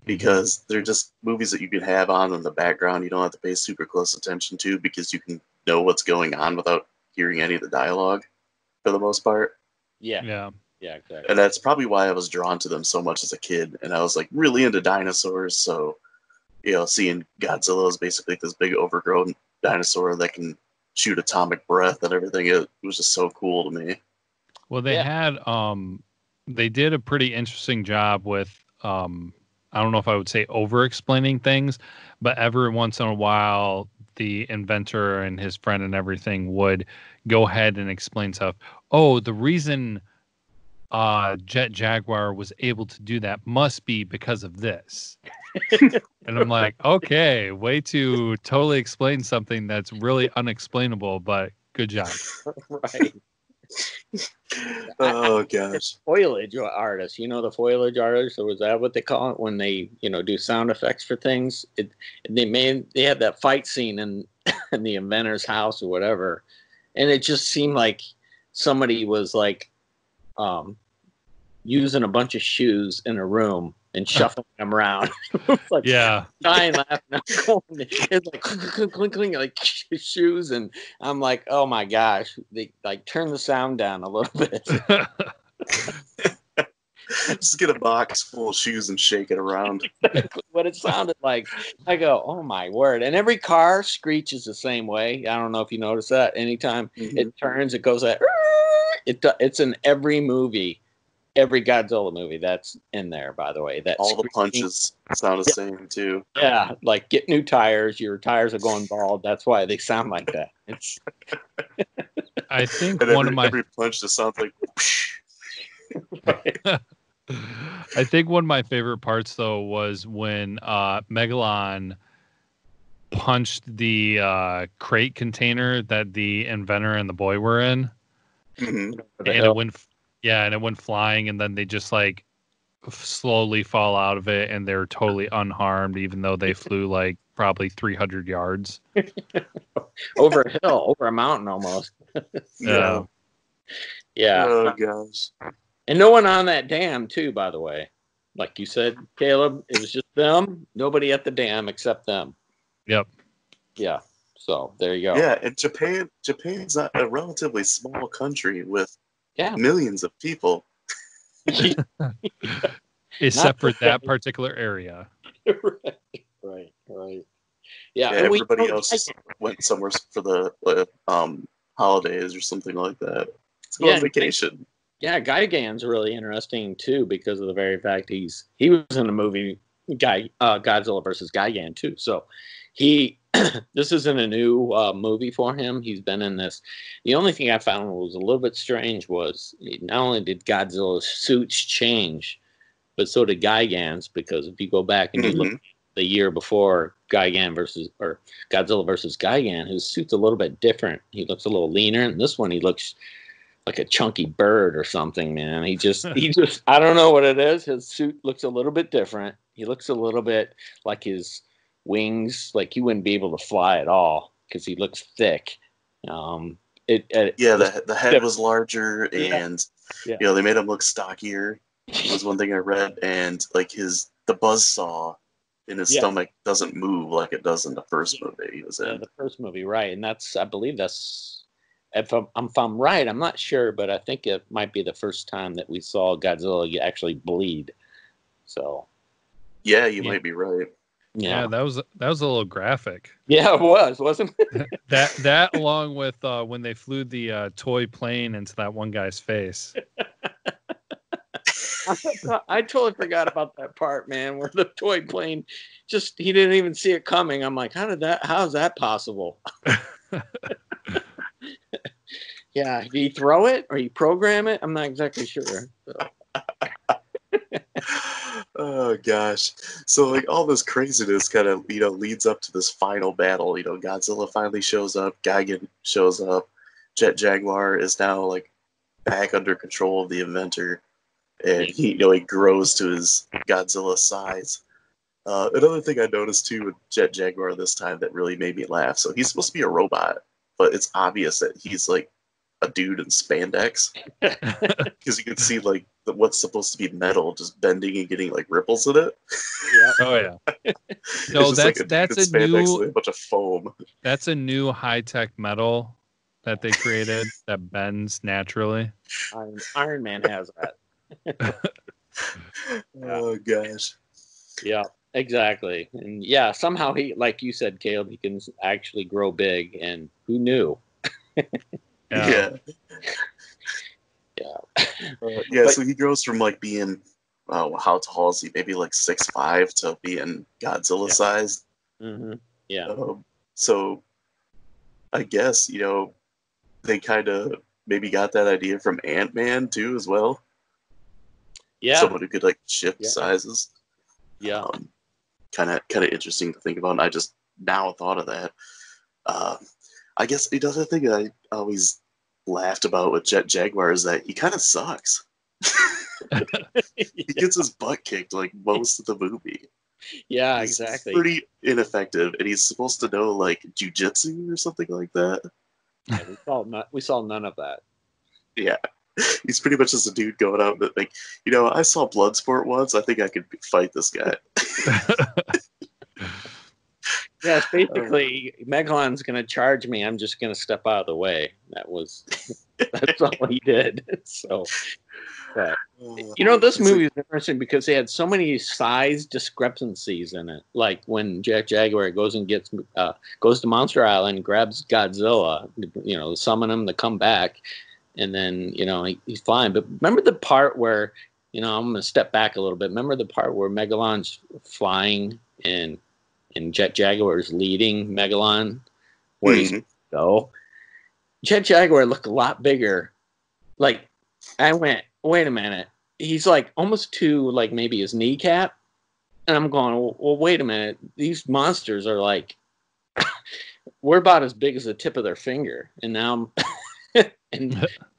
because they're just movies that you can have on in the background. You don't have to pay super close attention to, because you can know what's going on without hearing any of the dialogue for the most part. Yeah. Yeah. Yeah, exactly. And that's probably why I was drawn to them so much as a kid. And I was like really into dinosaurs, so seeing Godzilla is basically this big overgrown dinosaur that can shoot atomic breath and everything. It was just so cool to me. Well, they had they did a pretty interesting job with I don't know if I would say over explaining things, but every once in a while the inventor and his friend and everything would go ahead and explain stuff. Oh, the reason Jet Jaguar was able to do that must be because of this. And I'm like, okay, way to totally explain something that's really unexplainable, but good job. Right. Oh gosh. Foliage artist. You know the foliage artist, or was that what they call it when they, do sound effects for things? They had that fight scene in in the inventor's house or whatever, and it just seemed like somebody was like using a bunch of shoes in a room and shuffling them around. Like, Yeah. dying laughing. It's like clink, clink, clink, like shoes, and I'm like, oh my gosh, they like turn the sound down a little bit. Just get a box full of shoes and shake it around. Exactly what it sounded like. I go, oh my word! And every car screeches the same way. I don't know if you notice that. Anytime it turns, it goes like. It's in every movie. Every Godzilla movie that's in there, by the way. That all the punches sound the same too. Yeah, like get new tires. Your tires are going bald. That's why they sound like that. It's. I think every punch just sounds like. Right. I think one of my favorite parts though was when Megalon punched the crate container that the inventor and the boy were in, Mm-hmm. and it went. Yeah, and it went flying, and then they just like slowly fall out of it, and they're totally unharmed, even though they flew like probably 300 yards over a hill, over a mountain almost. Yeah. Yeah. Oh gosh. And no one on that dam too, by the way. Like you said, Caleb, it was just them. Nobody at the dam except them. Yep. Yeah. So there you go. Yeah, and Japan's a relatively small country with millions of people. Except for that particular area. Right. Yeah, everybody else went somewhere for the holidays or something like that. Let's go on vacation. Yeah, Gigan's really interesting too because of the very fact he was in the movie Godzilla versus Gigan too. So this isn't a new movie for him. He's been in this. The only thing I found was a little bit strange was not only did Godzilla's suits change, but so did Gigan's, because if you go back and you look the year before Godzilla versus Gigan, his suit's a little bit different. He looks a little leaner, and this one he looks like a chunky bird or something, man. He just I don't know what it is. His suit looks a little bit different. He looks a little bit like his wings, like he wouldn't be able to fly at all because he looks thick. The head was larger, and they made him look stockier. That was one thing I read, and like the buzzsaw in his stomach doesn't move like it does in the first movie he was in. The first movie, right? And I believe that's. If I'm right, I'm not sure, but I think it might be the first time that we saw Godzilla actually bleed. So. Yeah, you might be right. Yeah, that was a little graphic. Yeah, it was, wasn't it? that along with when they flew the toy plane into that one guy's face. I totally forgot about that part, man, where the toy plane he didn't even see it coming. I'm like, how is that possible? Yeah, did he throw it or he program it? I'm not exactly sure. So. Oh gosh. So like all this craziness kind of leads up to this final battle. Godzilla finally shows up, Gigan shows up, Jet Jaguar is now like back under control of the inventor, and he grows to his Godzilla size. Another thing I noticed too with Jet Jaguar this time that really made me laugh. So he's supposed to be a robot, but it's obvious that he's like a dude in spandex, because you can see like what's supposed to be metal just bending and getting like ripples in it. Yeah. Oh yeah. No, that's a new with a bunch of foam. That's a new high-tech metal that they created that bends naturally. Iron Man has that. Oh gosh. Yeah, exactly. And yeah, somehow he, like you said, Caleb, he can actually grow big, and who knew? Yeah. So he grows from like being, how tall is he? Maybe like 6'5" to being Godzilla sized. Mm-hmm. Yeah. So I guess, they kind of maybe got that idea from Ant-Man too as well. Yeah. Someone who could like shift sizes. Yeah. Kind of interesting to think about. And I just now thought of that. I guess the other thing I always laughed about with Jet Jaguar is that he kind of sucks. He gets his butt kicked like most of the movie. Yeah, He's exactly. pretty ineffective, and he's supposed to know like jujitsu or something like that. Yeah, we saw none of that. Yeah, he's pretty much just a dude going out that like, I saw Bloodsport once. I think I could fight this guy. Yeah, it's basically Megalon's going to charge me. I'm just going to step out of the way. That's all he did. So, but, this movie is interesting because they had so many size discrepancies in it. Like when Jack Jaguar goes to Monster Island, grabs Godzilla, summon him to come back, and then he's flying. But remember the part where I'm going to step back a little bit. Remember the part where Megalon's flying and Jet Jaguar is leading Megalon where he's going to go. Jet Jaguar looked a lot bigger. Like, I went, wait a minute. He's like almost to like maybe his kneecap. And I'm going, well, wait a minute. These monsters are like, we're about as big as the tip of their finger. And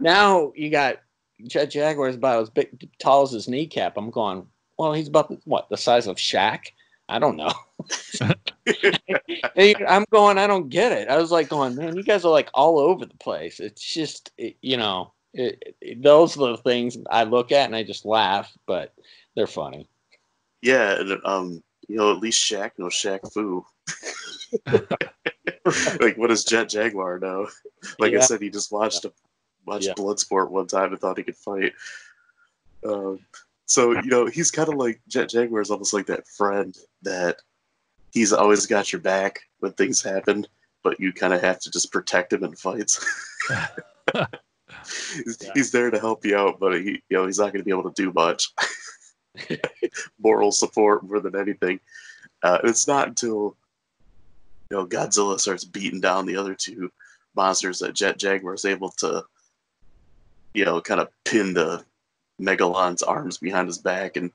now you got Jet Jaguar is about as big, tall as his kneecap. I'm going, well, he's about, what, the size of Shaq? I don't know. I'm going, I don't get it. I was like going, man, you guys are like all over the place. It's just, those are the things I look at and I just laugh, but they're funny. Yeah, and at least Shaq knows Shaq Fu. Like, what does Jet Jaguar know? Like I said, he just watched Bloodsport one time and thought he could fight. So, he's kind of like, Jet Jaguar is almost like that friend that he's always got your back when things happen, but you kind of have to just protect him in fights. He's there to help you out, but he's not going to be able to do much. Moral support more than anything. It's not until Godzilla starts beating down the other two monsters that Jet Jaguar is able to kind of pin the Megalon's arms behind his back, and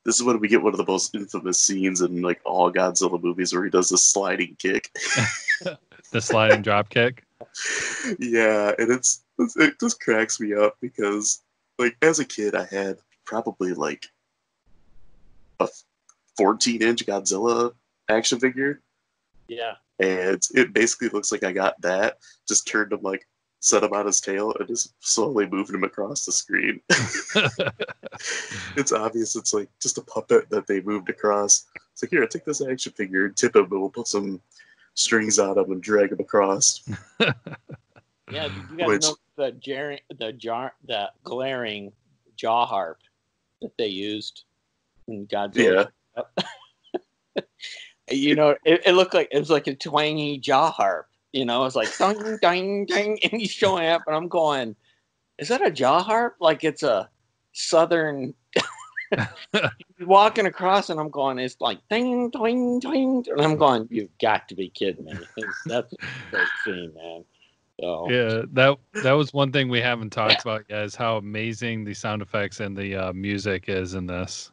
this is when we get one of the most infamous scenes in like all Godzilla movies where he does the sliding kick. The sliding drop kick. Yeah, and it just cracks me up because like as a kid I had probably like a 14-inch Godzilla action figure. Yeah. And it basically looks like I got that, just turned him like, set him on his tail and just slowly moved him across the screen. It's obvious it's like just a puppet that they moved across. It's like, here, take this action figure and tip him, and we'll put some strings on him and drag him across. Yeah, you guys know the glaring jaw harp that they used in Godzilla. Yeah. It looked like it was like a twangy jaw harp. It's like ding, ding, ding, and he's showing up, and I'm going, is that a jaw harp? Like it's a southern. He's walking across, and I'm going, it's like ding, ding, ding, and I'm going, you've got to be kidding me. That's a great scene, man. So yeah, that was one thing we haven't talked about yet, is how amazing the sound effects and the music is in this.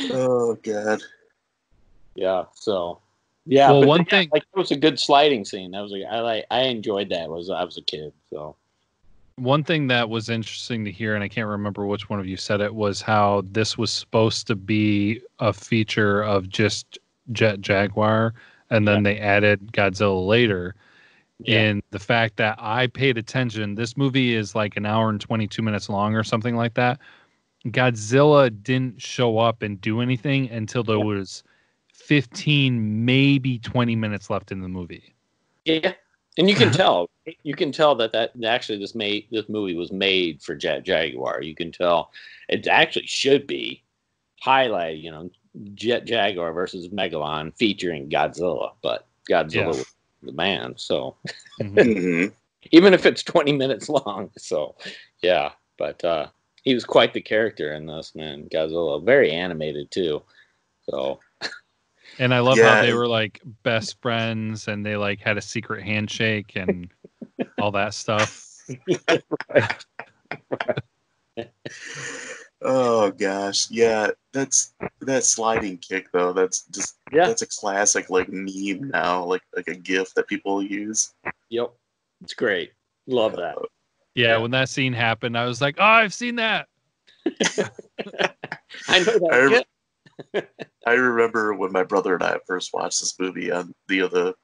Oh God. Yeah. So. Yeah, well, but one thing, like it was a good sliding scene. That was I enjoyed that. I was a kid. So one thing that was interesting to hear, and I can't remember which one of you said it, was how this was supposed to be a feature of just Jet Jaguar, and then they added Godzilla later. And the fact that I paid attention, this movie is like an hour and 22 minutes long or something like that. Godzilla didn't show up and do anything until there was 15, maybe 20 minutes left in the movie. Yeah, and you can tell. You can tell that actually this movie was made for Jet Jaguar. You can tell it actually should be highlighted. Jet Jaguar versus Megalon featuring Godzilla, but Godzilla was the man. So even if it's 20 minutes long, so yeah. But he was quite the character in this, man. Godzilla, very animated too. So. And I love how they were like best friends, and they like had a secret handshake and all that stuff. Right. Oh gosh, yeah, that sliding kick though. That's just that's a classic like meme now, like a GIF that people use. Yep. It's great. Love that. Yeah, when that scene happened, I was like, "Oh, I've seen that." I know that. I remember when my brother and I first watched this movie on the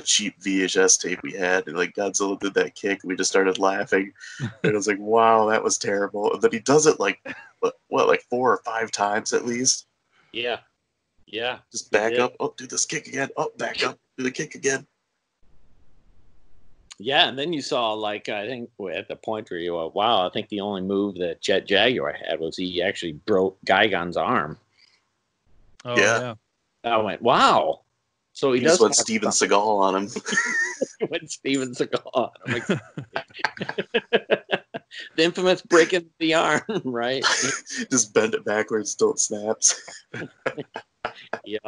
cheap VHS tape we had, and like Godzilla did that kick, and we just started laughing. And it was like, wow, that was terrible. And then he does it like like 4 or 5 times at least. Yeah. Yeah. Just back up. Oh, do this kick again. Oh, back up. Do the kick again. Yeah, and then you saw, like, I think at the point where you went, wow, I think the only move that Jet Jaguar had was he actually broke Gigon's arm. Oh, yeah. I went, wow. So he just does went Steven Seagal on him. He went Steven Seagal on him. The infamous breaking the arm, right? Just bend it backwards till it snaps. Yep.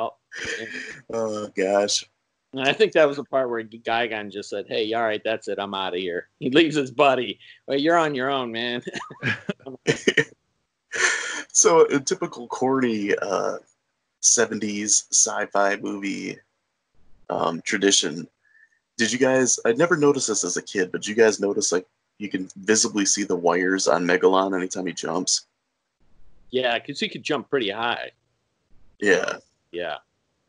Oh, gosh. And I think that was the part where Gigon just said, hey, all right, that's it. I'm out of here. He leaves his buddy. Well, you're on your own, man. So, a typical corny 70s sci-fi movie tradition. Did you guys, I never noticed this as a kid, but did you guys notice, like, you can visibly see the wires on Megalon anytime he jumps? Yeah, because he could jump pretty high. Yeah. Yeah.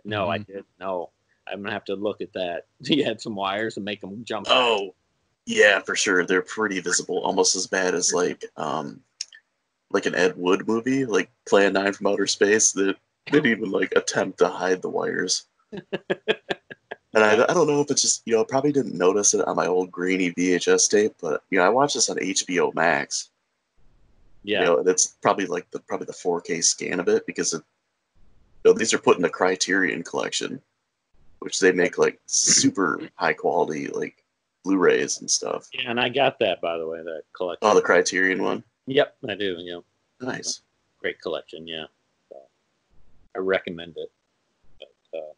No, I didn't. No. I'm going to have to look at that. He had some wires and make him jump. Oh, yeah, for sure. They're pretty visible, almost as bad as like an Ed Wood movie, like Plan 9 from Outer Space. That didn't even like attempt to hide the wires. And I don't know if it's just, I probably didn't notice it on my old grainy VHS tape, but I watched this on HBO Max. Yeah. That's probably like the 4K scan of it, because these are put in the Criterion collection, which they make like super high quality like Blu-rays and stuff. Yeah, and I got that, by the way, that collection. Oh, the Criterion one? Yep, I do. Yeah. Nice. Great collection, yeah. So, I recommend it. But,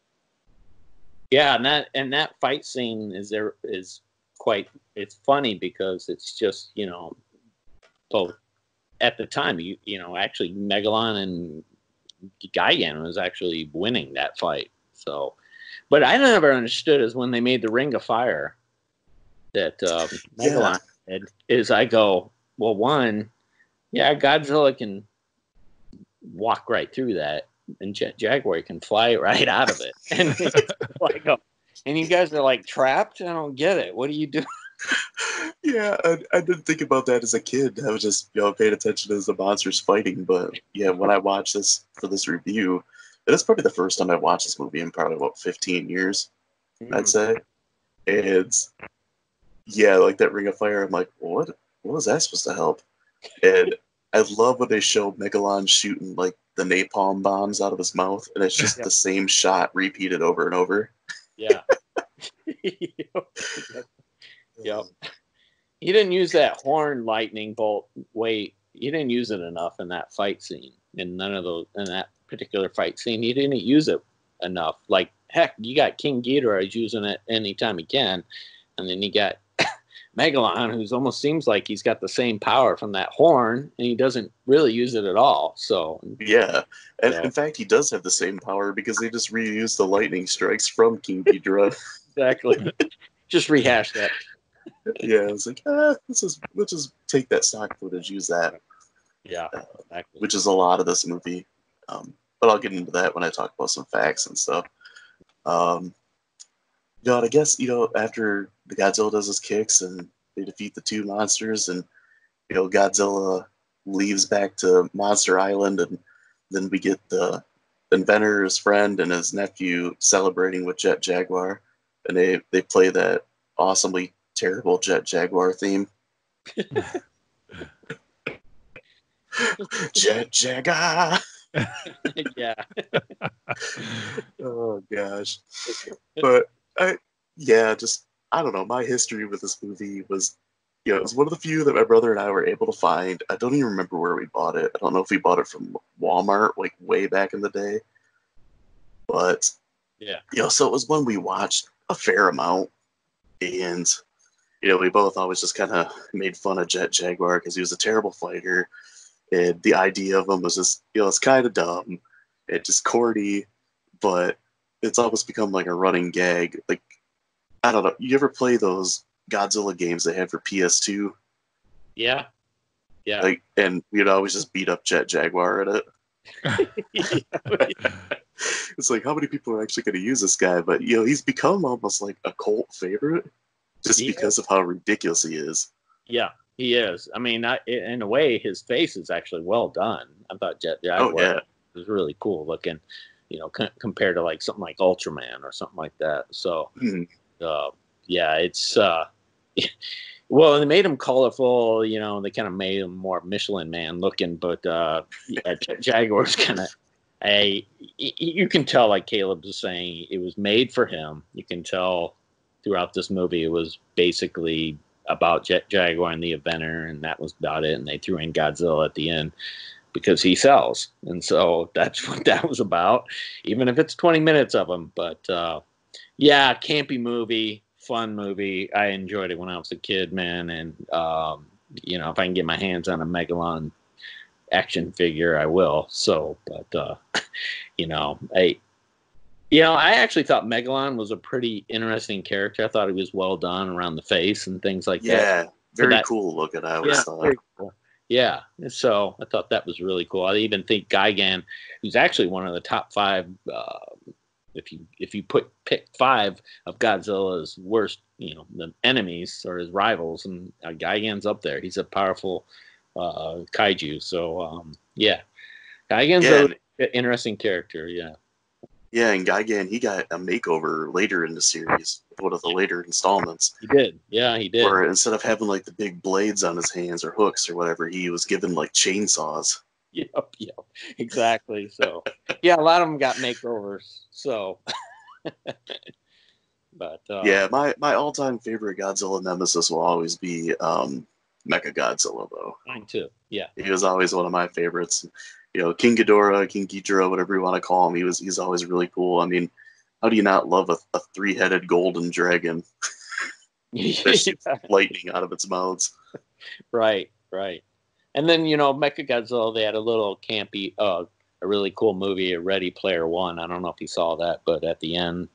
yeah, and that fight scene is quite, it's funny because it's just, both at the time, actually Megalon and Gigan was actually winning that fight. So, but I never understood is when they made the Ring of Fire that Megalon did, is I go, well, one, yeah, Godzilla can walk right through that, and Jet Jaguar can fly right out of it. And I go, and you guys are like trapped? I don't get it. What do you do? Yeah, I didn't think about that as a kid. I was just, paying attention as the monsters fighting. But yeah, when I watched this for this review, and it's probably the first time I watched this movie in probably about 15 years, I'd say. And yeah, like that Ring of Fire, I'm like, what was that supposed to help? And I love when they show Megalon shooting like the napalm bombs out of his mouth, and it's just the same shot repeated over and over. Yeah. Yep. He didn't use that horn lightning bolt. Wait, he didn't use it enough in that fight scene. In that particular fight scene, he didn't use it enough. Like, heck, you got King Ghidorah using it anytime he can, and then you got Megalon, who's almost seems like he's got the same power from that horn, and he doesn't really use it at all. So yeah, and in fact, he does have the same power because they just reused the lightning strikes from King Ghidorah. Exactly. Just rehash that. Yeah, it's like, let's just take that stock footage, use that. Yeah, exactly. Which is a lot of this movie. But I'll get into that when I talk about some facts and stuff. And I guess, after the Godzilla does his kicks and they defeat the 2 monsters, and, Godzilla leaves back to Monster Island, and then we get the inventor, his friend, and his nephew celebrating with Jet Jaguar, and they play that awesomely terrible Jet Jaguar theme. Jet Jaguar. Yeah. Oh gosh. But I don't know. My history with this movie was, it was one of the few that my brother and I were able to find. I don't even remember where we bought it. I don't know if we bought it from Walmart, like way back in the day. But yeah, so it was one we watched a fair amount, and we both always just kind of made fun of Jet Jaguar because he was a terrible fighter, and the idea of him was just, it's kind of dumb, it's just corny, but it's almost become like a running gag. Like, I don't know, you ever play those Godzilla games they had for PS2. Yeah. Yeah. Like, and we'd always just beat up Jet Jaguar at it. It's like, how many people are actually going to use this guy? But, you know, he's become almost like a cult favorite just because of how ridiculous he is. Yeah, he is. I mean, in a way, his face is actually well done. I thought Jet Jaguar was really cool looking, you know, compared to like something like Ultraman or something like that. So, yeah, it's well, they made him colorful. You know, they kind of made him more Michelin Man looking, but yeah, Jaguar's kind of. You can tell, like Caleb was saying, it was made for him. You can tell throughout this movie it was basically about Jet Jaguar and the Inventor, and that was about it. And they threw in Godzilla at the end because he sells, and so that's what that was about. Even if it's 20 minutes of him, but yeah, campy movie, fun movie. I enjoyed it when I was a kid, man, and you know, if I can get my hands on a Megalon action figure, I will. So, but you know, I actually thought Megalon was a pretty interesting character. I thought he was well done around the face and things like that. Yeah, very cool looking. I always thought. Very cool. Yeah, so I thought that was really cool. I even think Gigan, who's actually one of the top 5, if you pick 5 of Godzilla's worst, you know, the enemies or his rivals, and Gigan's up there. He's a powerful kaiju. So yeah, Gigan's an interesting character. Yeah. Yeah, and Gigan, he got a makeover later in the series, one of the later installments. He did. Yeah, he did. Where instead of having like the big blades on his hands or hooks or whatever, he was given like chainsaws. Yep, exactly. So yeah, a lot of them got makeovers. So, but yeah, my all-time favorite Godzilla nemesis will always be Mechagodzilla, though. Mine too. Yeah, he was always one of my favorites. You know, King Ghidorah, King Ghidorah, whatever you want to call him, he's always really cool. I mean, how do you not love a 3-headed golden dragon that shoots lightning out of its mouths? Right. And then, you know, Mechagodzilla, they had a little campy, a really cool movie, Ready Player One. I don't know if you saw that, but at the end,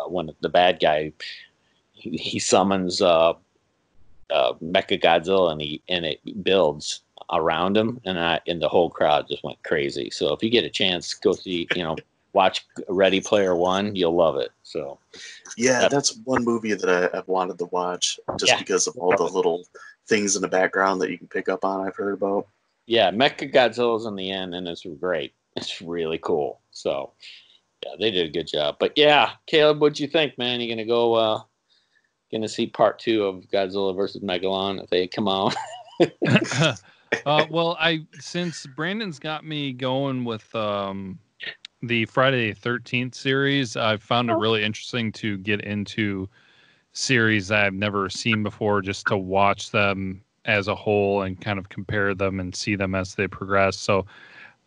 when the bad guy, he summons Mechagodzilla and it builds around him, and the whole crowd just went crazy. So if you get a chance, go see, you know, watch Ready Player One, you'll love it. So yeah, that's one movie that I've wanted to watch just because of all the little things in the background that you can pick up on. I've heard about. Yeah, Mechagodzilla's in the end, and it's great. It's really cool. So yeah, they did a good job. But yeah, Caleb, what'd you think, man? You gonna see part 2 of Godzilla versus Megalon if they come out? Well, since Brandon's got me going with the Friday the 13th series, I found it really interesting to get into series I've never seen before, just to watch them as a whole and kind of compare them and see them as they progress. So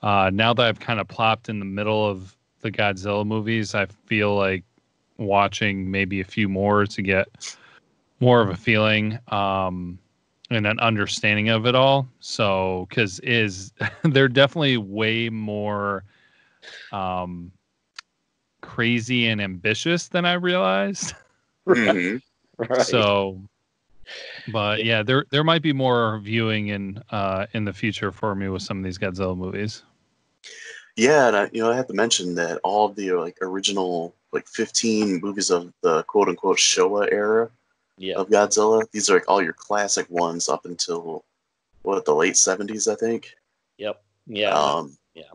now that I've kind of plopped in the middle of the Godzilla movies, I feel like watching maybe a few more to get more of a feeling and an understanding of it all. So, because they're definitely way more crazy and ambitious than I realized. Mm-hmm. Right. So, but yeah, there might be more viewing in the future for me with some of these Godzilla movies. Yeah, and I have to mention that all of the like original 15 movies of the quote unquote Showa era of Godzilla, these are like all your classic ones up until the late 70s, I think. Yep. Yeah.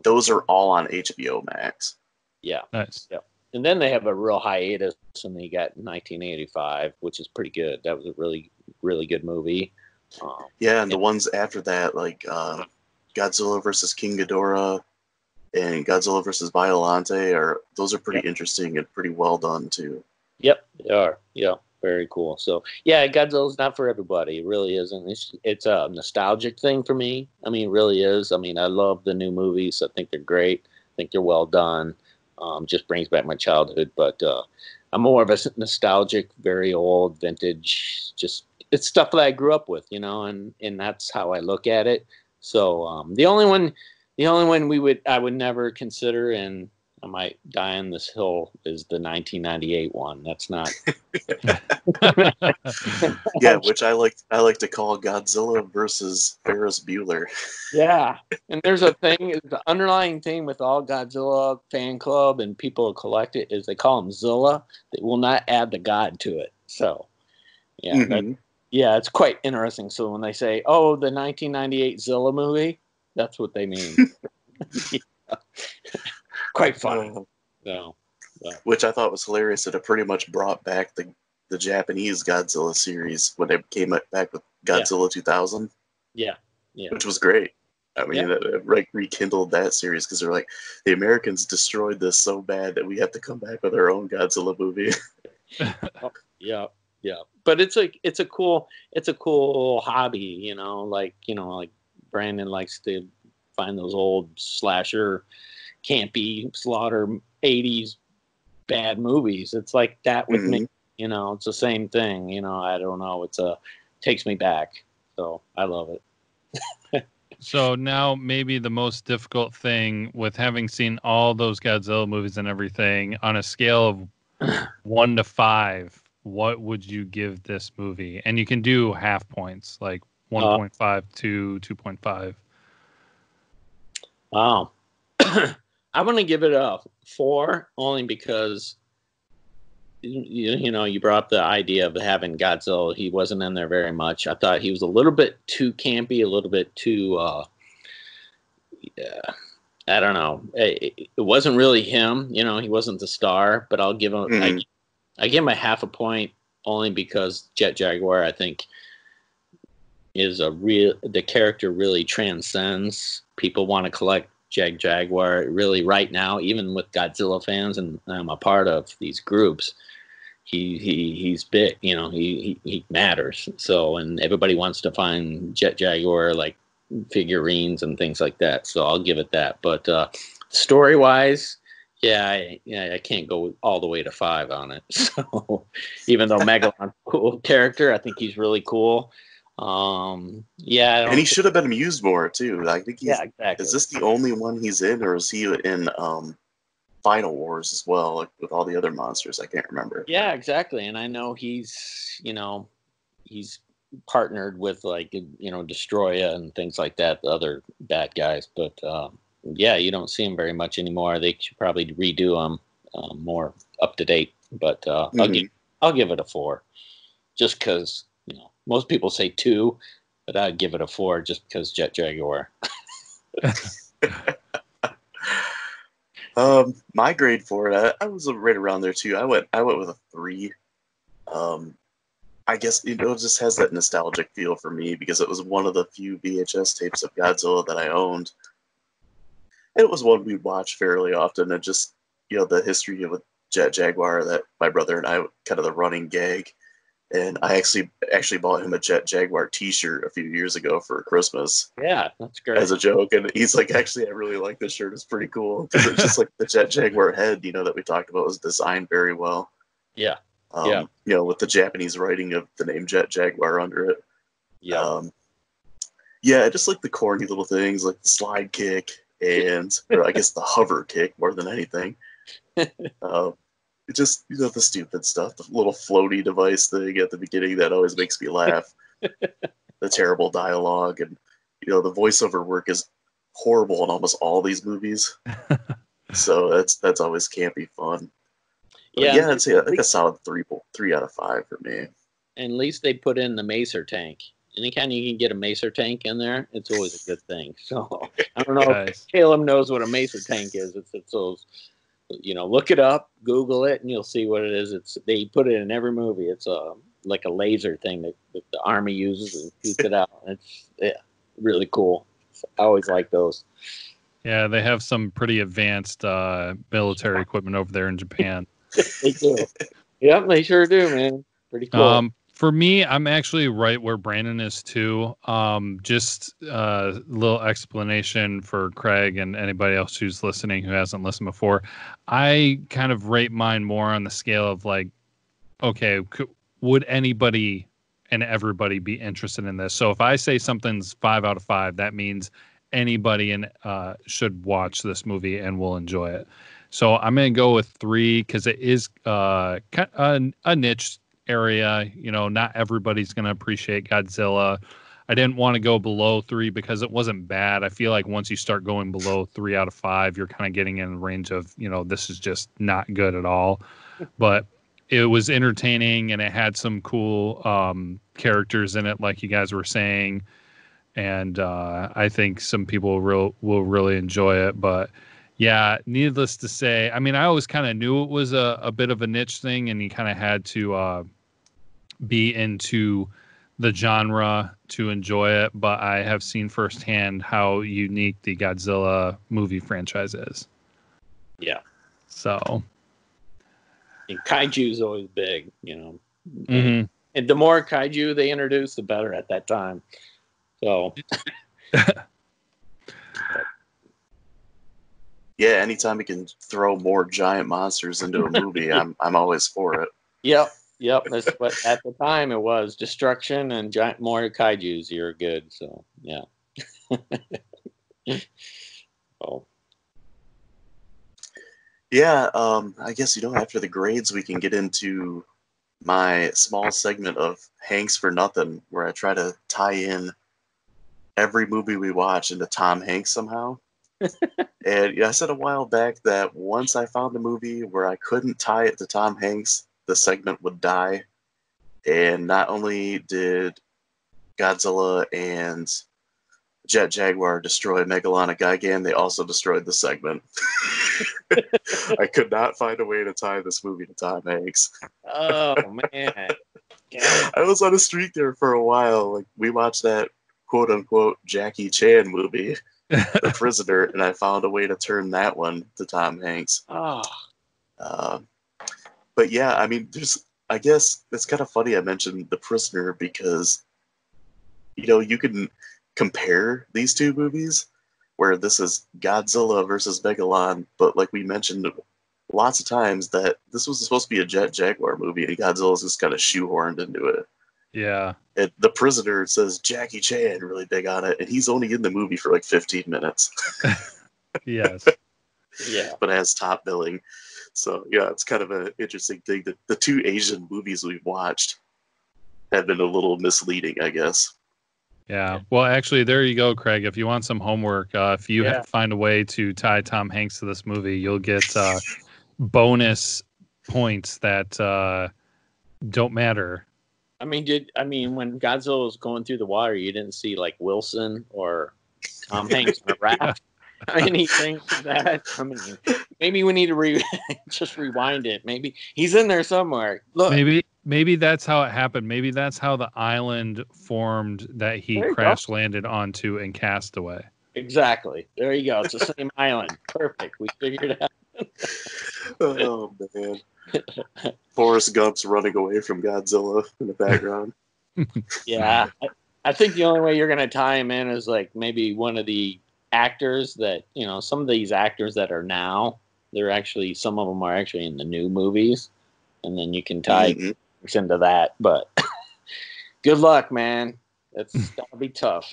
Those are all on HBO Max. Yeah. Nice. Yep. And then they have a real hiatus, and they got 1985, which is pretty good. That was a really, really good movie. And the ones after that, like Godzilla versus King Ghidorah and Godzilla versus Biollante, those are pretty interesting and pretty well done too. Yep, they are. Yeah, very cool. So yeah, Godzilla's not for everybody. It really isn't. It's a nostalgic thing for me. I mean, it really is. I mean, I love the new movies. I think they're great. I think they're well done. Just brings back my childhood, but I'm more of a nostalgic, very old, vintage. Just it's stuff that I grew up with, you know, and that's how I look at it. So the only one I would never consider, and I might die on this hill is the 1998 one. That's not. Yeah, which I like to call Godzilla versus Ferris Bueller. Yeah, and there's a thing, the underlying thing with all Godzilla fan club and people who collect it is they call him Zilla. They will not add the God to it. So, yeah, yeah, it's quite interesting. So when they say, "Oh, the 1998 Zilla movie," that's what they mean. Quite funny. So, which I thought was hilarious that it pretty much brought back the Japanese Godzilla series when they came back with Godzilla 2000. Yeah, which was great. I mean, it rekindled that series because they're like, the Americans destroyed this so bad that we have to come back with our own Godzilla movie. Yeah. But it's a cool hobby, like Brandon likes to find those old slasher, campy, slaughter 80s bad movies. It's like that with me, it's the same thing, I don't know. Takes me back. So I love it. So now maybe the most difficult thing with having seen all those Godzilla movies and everything on a scale of 1 to 5, what would you give this movie? And you can do half points, like 1.5 to 2.5. Wow. I'm going to give it a 4 only because you brought up the idea of having Godzilla. He wasn't in there very much. I thought he was a little bit too campy, a little bit too, I don't know. It wasn't really him. He wasn't the star, but I'll give him, I give him a half a point only because Jet Jaguar, I think, is the character really transcends. People want to collect Jet Jaguar really right now, even with Godzilla fans, and I'm a part of these groups. He's big, he matters. So, and everybody wants to find Jet Jaguar like figurines and things like that. So I'll give it that. But story wise, I can't go all the way to 5 on it. So even though Megalon's a cool character, I think he's really cool. And he should have been used more too. I think exactly. Is this the only one he's in, or is he in Final Wars as well, like with all the other monsters? I can't remember. Yeah, exactly. And I know he's partnered with Destroya and things like that, the other bad guys. But you don't see him very much anymore. They should probably redo him more up to date. But I'll give it a 4, just because most people say 2, but I'd give it a 4 just because Jet Jaguar. My grade for it, I was right around there too. I went with a 3. I guess it just has that nostalgic feel for me because it was one of the few VHS tapes of Godzilla that I owned. It was one we'd watch fairly often, and just the history with Jet Jaguar, that my brother and I, kind of the running gag. And I actually bought him a Jet Jaguar T-shirt a few years ago for Christmas. Yeah, that's great. As a joke, and he's like, "Actually, I really like this shirt. It's pretty cool because it's just like the Jet Jaguar head, that we talked about, was designed very well. Yeah, with the Japanese writing of the name Jet Jaguar under it. Yeah, just like the corny little things, like the slide kick or I guess the hover kick more than anything. Just the stupid stuff, the little floaty device thing at the beginning that always makes me laugh. The terrible dialogue, and the voiceover work is horrible in almost all these movies. So that's always campy fun. But I'd say like a solid 3 out of 5 for me. And at least they put in the Macer tank. Anytime you can get a Macer tank in there, it's always a good thing. So I don't know if Caleb knows what a Macer tank is. It's those. Look it up, Google it, and you'll see what it is. They put it in every movie. It's like a laser thing that the army uses and shoots it out. It's really cool. I always like those. Yeah, they have some pretty advanced military equipment over there in Japan. They do. Yep, they sure do, man. Pretty cool. For me, I'm actually right where Brandon is too. Just a little explanation for Craig and anybody else who's listening who hasn't listened before. I kind of rate mine more on the scale of like, okay, would anybody and everybody be interested in this? So if I say something's 5 out of 5, that means anybody should watch this movie and will enjoy it. So I'm going to go with 3 because it is a niche area. You know, not everybody's going to appreciate Godzilla. I didn't want to go below 3 because it wasn't bad. I feel like once you start going below 3 out of 5, you're kind of getting in the range of, you know, this is just not good at all. But it was entertaining and it had some cool characters in it, like you guys were saying. And I think some people will really enjoy it. But yeah, needless to say, I mean, I always kind of knew it was a bit of a niche thing, and you kind of had to be into the genre to enjoy it. But I have seen firsthand how unique the Godzilla movie franchise is. Yeah. So. And kaiju is always big, you know. Mm-hmm. And the more kaiju they introduce, the better at that time. So. Yeah, anytime we can throw more giant monsters into a movie, I'm always for it. Yep. That's what at the time it was destruction and giant more kaijus. You're good. So yeah. Oh. Yeah, I guess, you know, after the grades, we can get into my small segment of Hanks for Nothing, where I try to tie in every movie we watch into Tom Hanks somehow. And yeah, I said a while back that once I found a movie where I couldn't tie it to Tom Hanks, the segment would die. And not only did Godzilla and Jet Jaguar destroy Megalon and Gigan, they also destroyed the segment. I could not find a way to tie this movie to Tom Hanks. Oh man. Yeah. I was on a streak there for a while. Like, we watched that quote unquote Jackie Chan movie, The Prisoner, and I found a way to turn that one to Tom Hanks. Oh. But yeah, I mean, I guess it's kind of funny I mentioned The Prisoner because, you know, you can compare these two movies where this is Godzilla versus Megalon, but like we mentioned lots of times that this was supposed to be a Jet Jaguar movie and Godzilla's just kind of shoehorned into it. Yeah. The Prisoner says Jackie Chan really big on it, and he's only in the movie for like 15 minutes. Yes. Yeah. But has top billing. So yeah, it's kind of an interesting thing that the two Asian movies we've watched have been a little misleading, I guess. Yeah. Well, actually, there you go, Craig. If you want some homework, if you find a way to tie Tom Hanks to this movie, you'll get bonus points that don't matter. I mean, when Godzilla was going through the water, you didn't see like Wilson or Tom Hanks on a raft or anything like that. I mean, maybe we need to just rewind it. Maybe he's in there somewhere. Look, maybe that's how it happened. Maybe that's how the island formed that he crash landed onto in Castaway. Exactly. There you go. It's the same island. Perfect. We figured it out. Oh man. Forrest Gump's running away from Godzilla in the background. Yeah. I think the only way you're going to tie him in is like maybe one of the actors that, you know, some of these actors that are now, some of them are actually in the new movies. And then you can tie into that. But good luck, man. That's going to be tough.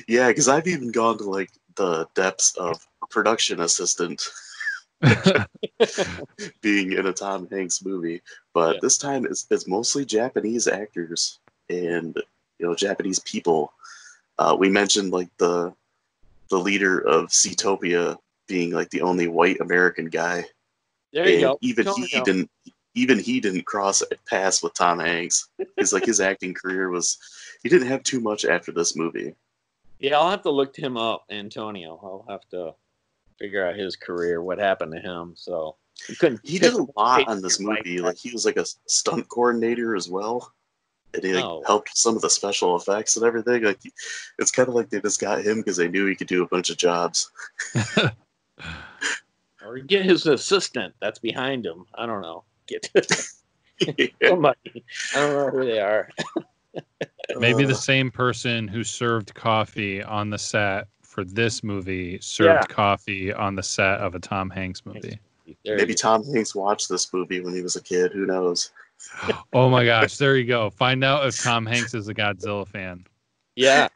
Yeah, because I've even gone to like the depths of production assistant being in a Tom Hanks movie, but this time it's mostly Japanese actors and, you know, Japanese people. We mentioned like the leader of Seatopia being like the only white American guy. There you go. Even he didn't cross paths with Tom Hanks. It's like his acting career he didn't have too much after this movie. Yeah, I'll have to look him up, Antonio. I'll have to figure out his career, what happened to him. So he did a lot on this movie. Like he was like a stunt coordinator as well, and he helped some of the special effects and everything. Like it's kind of like they just got him because they knew he could do a bunch of jobs. Or get his assistant that's behind him. I don't know. Somebody. I don't know who they are. Maybe the same person who served coffee on the set for this movie served coffee on the set of a Tom Hanks movie. Maybe Tom Hanks watched this movie when he was a kid. Who knows? Oh my gosh, there you go. Find out if Tom Hanks is a Godzilla fan. Yeah.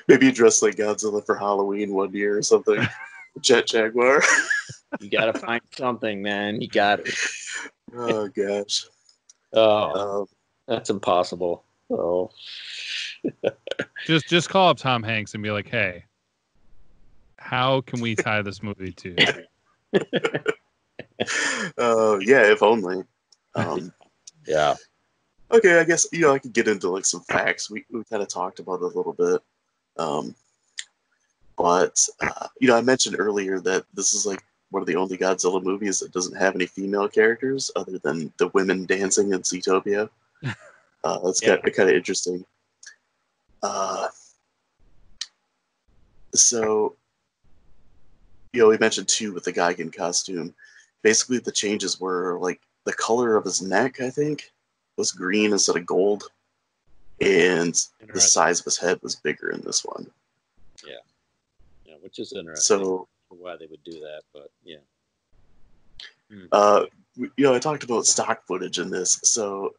Maybe he dressed like Godzilla for Halloween one year or something. Jet Jaguar. You got to find something, man. You got it. Oh gosh. Oh, that's impossible. Oh, Just call up Tom Hanks and be like, hey, how can we tie this movie to? Yeah, if only. yeah. Okay, I guess I could get into like some facts. We kind of talked about it a little bit, but I mentioned earlier that this is like one of the only Godzilla movies that doesn't have any female characters other than the women dancing in Zootopia. That's kind of interesting. So, we mentioned too with the Gigan costume. Basically, the changes were like the color of his neck, I think, was green instead of gold, and the size of his head was bigger in this one. Yeah, which is interesting. So, why they would do that, but yeah. I talked about stock footage in this, so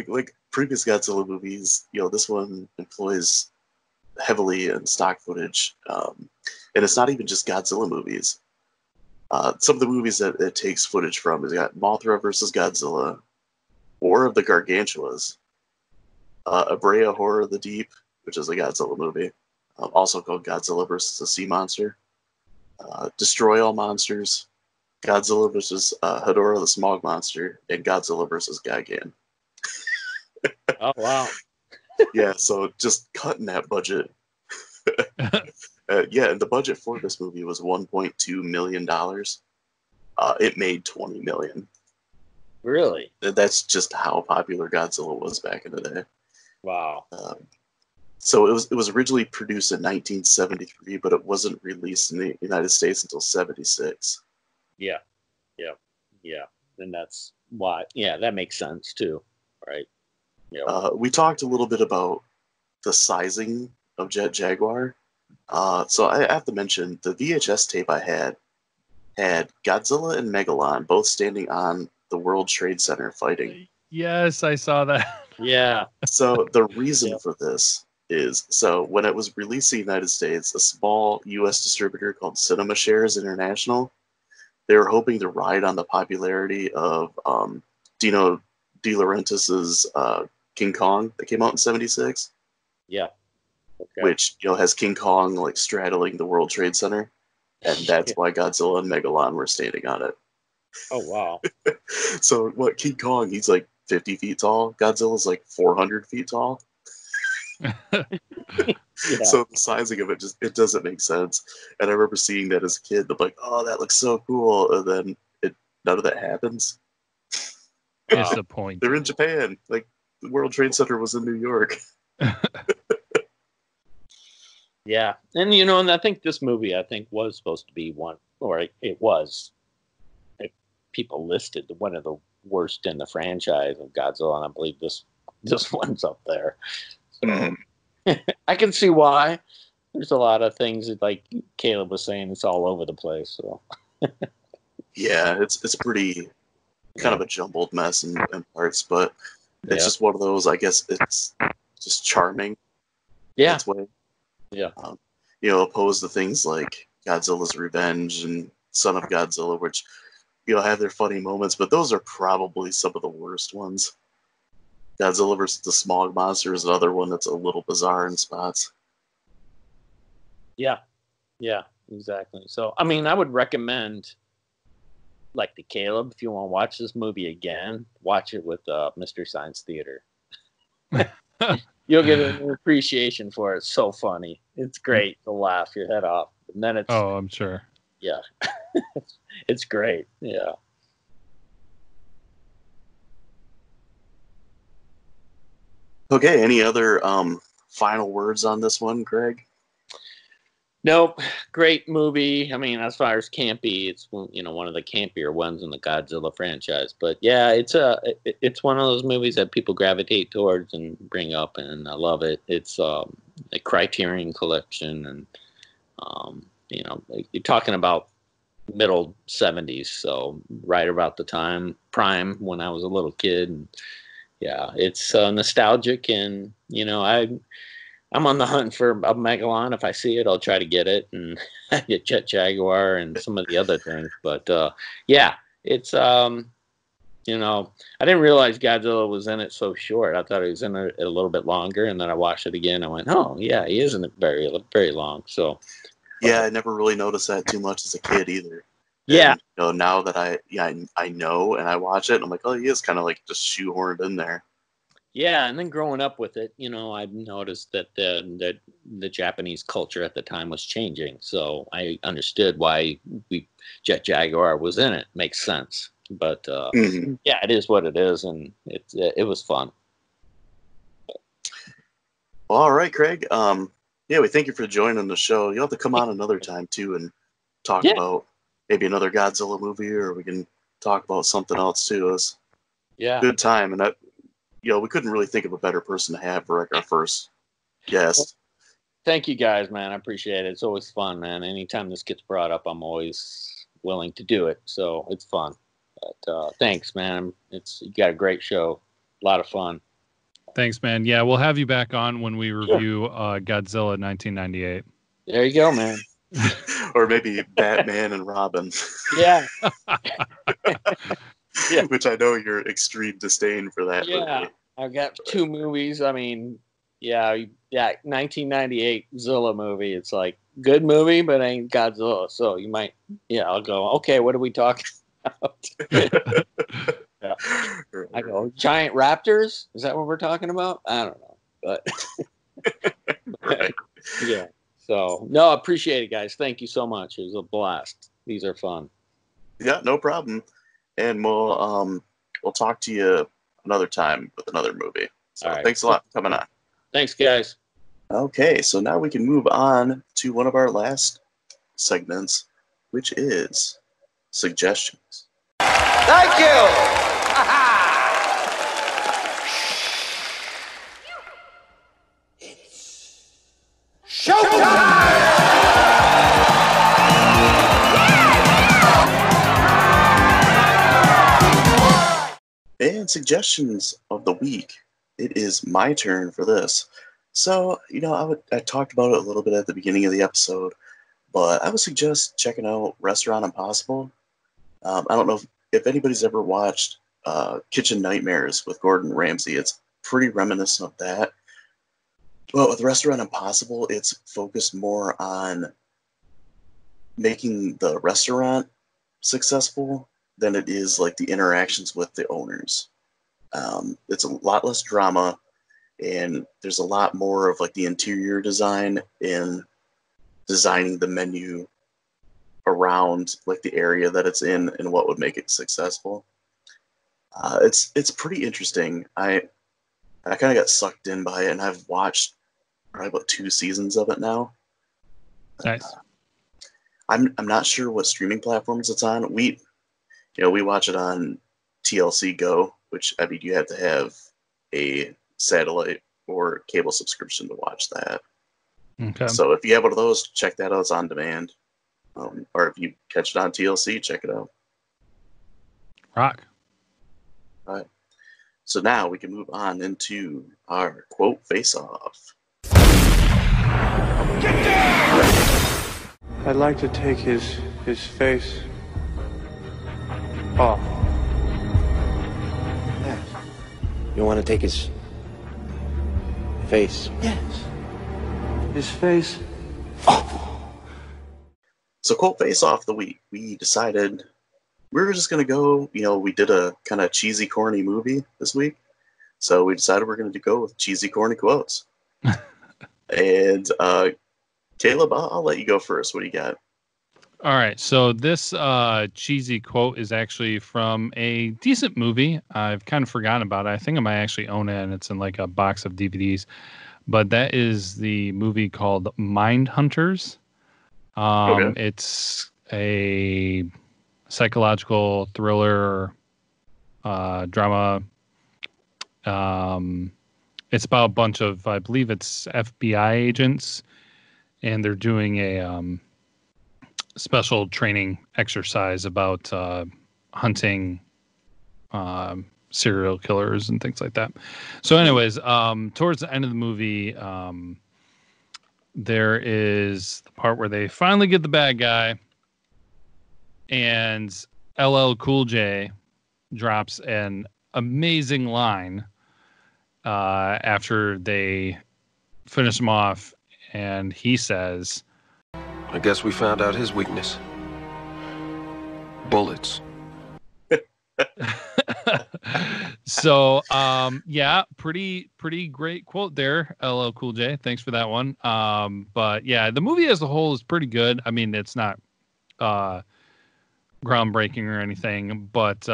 like previous Godzilla movies, this one employs heavily in stock footage, and it's not even just Godzilla movies. Some of the movies that it takes footage from is got Mothra versus Godzilla, War of the Gargantuas, Abrea Horror of the Deep, which is a Godzilla movie, also called Godzilla versus the Sea Monster, Destroy All Monsters, Godzilla versus Hedorah the Smog Monster, and Godzilla versus Gigan. Oh, wow. Yeah, so just cutting that budget. And the budget for this movie was $1.2 million. It made $20 million. Really? That's just how popular Godzilla was back in the day. Wow. So it was originally produced in 1973, but it wasn't released in the United States until 76. Yeah. And that's why. Yeah, that makes sense too, right? Yeah. We talked a little bit about the sizing of Jet Jaguar. So I have to mention the VHS tape I had Godzilla and Megalon both standing on the World Trade Center fighting. Yes, I saw that. Yeah. So the reason for this is, so when it was released in the United States, a small U.S. distributor called Cinema Shares International, they were hoping to ride on the popularity of Dino De Laurentiis's King Kong that came out in '76. Yeah. Okay. Which has King Kong like straddling the World Trade Center, and that's why Godzilla and Megalon were standing on it. Oh, wow. So what, King Kong, he's like 50 feet tall. Godzilla's like 400 feet tall. Yeah. So the sizing of it it doesn't make sense. And I remember seeing that as a kid. I'm like, oh, that looks so cool. And then none of that happens. Disappointing. They're in Japan. Like the World Trade Center was in New York. Yeah, and I think this movie, was supposed to be one, or it was. People listed one of the worst in the franchise of Godzilla, and I believe this one's up there. So I can see why. There's a lot of things that, like Caleb was saying, it's all over the place. So Yeah, it's pretty kind of a jumbled mess in parts, but it's just one of those. I guess it's just charming. Yeah. Its way. Yeah. Opposed to things like Godzilla's Revenge and Son of Godzilla, which have their funny moments, but those are probably some of the worst ones. Godzilla versus the Smog Monster is another one that's a little bizarre in spots. Yeah, exactly. So, I would recommend, like the Caleb, if you want to watch this movie again, watch it with Mystery Science Theater. You'll get an appreciation for it. It's so funny. It's great. You'll laugh your head off. And then it's... Oh, I'm sure. Yeah. It's great. Yeah. Okay, any other final words on this one, Greg? Nope. Great movie. As far as campy, it's one of the campier ones in the Godzilla franchise. But yeah, it's one of those movies that people gravitate towards and bring up, and I love it. It's a Criterion collection, and you're talking about middle 70s, so right about the time prime when I was a little kid. And yeah, it's nostalgic, and I'm on the hunt for a Megalon. If I see it, I'll try to get it and get Jet Jaguar and some of the other things. But yeah, it's you know, I didn't realize Godzilla was in it so short. I thought he was in it a little bit longer, and then I watched it again. I went, oh yeah, he isn't very very long. So Yeah, I never really noticed that too much as a kid either. yeah, And, now that I know and I watch it, I'm like, oh, he is kind of like just shoehorned in there. yeah, and then growing up with it, I've noticed that the Japanese culture at the time was changing. So I understood why Jet Jaguar was in it. Makes sense. But yeah, it is what it is, and it was fun. Well, all right, Craig. Yeah, we thank you for joining the show. You'll have to come on another time too and talk about maybe another Godzilla movie, or we can talk about something else too. It was a good time, and we couldn't really think of a better person to have for like our first guest. Thank you guys, man. I appreciate it. It's always fun, man. Anytime this gets brought up, I'm always willing to do it. So it's fun. But thanks, man. You got a great show. A lot of fun. Thanks, man. Yeah, we'll have you back on when we review Godzilla 1998. There you go, man. Or maybe Batman and Robin. Yeah. Yeah. Which I know you're extreme disdain for that movie. I've got 2 movies. I mean, yeah, 1998 Zilla movie. It's like good movie, but ain't Godzilla. So you might, I'll go, okay, what are we talking about? Yeah. I go, giant raptors? Is that what we're talking about? I don't know. But yeah. So no, I appreciate it, guys. Thank you so much. It was a blast. These are fun. Yeah, no problem. And we'll talk to you another time with another movie. So thanks a lot for coming on. Thanks, guys. Okay, so now we can move on to one of our last segments, which is suggestions. Thank you. It's showtime! And suggestions of the week. It is my turn for this. So, I talked about it a little bit at the beginning of the episode, but I would suggest checking out Restaurant Impossible. I don't know if anybody's ever watched Kitchen Nightmares with Gordon Ramsay. It's pretty reminiscent of that. But with Restaurant Impossible, it's focused more on making the restaurant successful than it is like the interactions with the owners. It's a lot less drama, and there's a lot more of like the interior design in designing the menu around like the area that it's in and what would make it successful. It's pretty interesting. I kind of got sucked in by it, and I've watched probably about 2 seasons of it now. Nice. I'm not sure what streaming platforms it's on. We watch it on TLC Go, which I mean you have to have a satellite or cable subscription to watch that. Okay. So if you have one of those, check that out. It's on demand. Or if you catch it on TLC, check it out. Rock. All right. So now we can move on into our quote face-off. Get down! I'd like to take his face off. Yes. You want to take his face? Yes. His face. So quote face-off the week. We decided we were just going to go, we did a kind of cheesy, corny movie this week. So we decided we're going to go with cheesy, corny quotes. And Caleb, I'll let you go first. What do you got? All right. So this cheesy quote is actually from a decent movie. I've kind of forgotten about it. I think I might actually own it, and it's in like a box of DVDs. But that is the movie called Mindhunters. Okay. It's a psychological thriller drama. It's about a bunch of, I believe it's FBI agents, and they're doing a special training exercise about hunting serial killers and things like that. So anyways, towards the end of the movie, there is the part where they finally get the bad guy, and LL Cool J drops an amazing line after they finish him off, and he says, I guess we found out his weakness. Bullets. So, yeah, pretty great quote there, LL Cool J. Thanks for that one. But yeah, the movie as a whole is pretty good. I mean, it's not groundbreaking or anything, but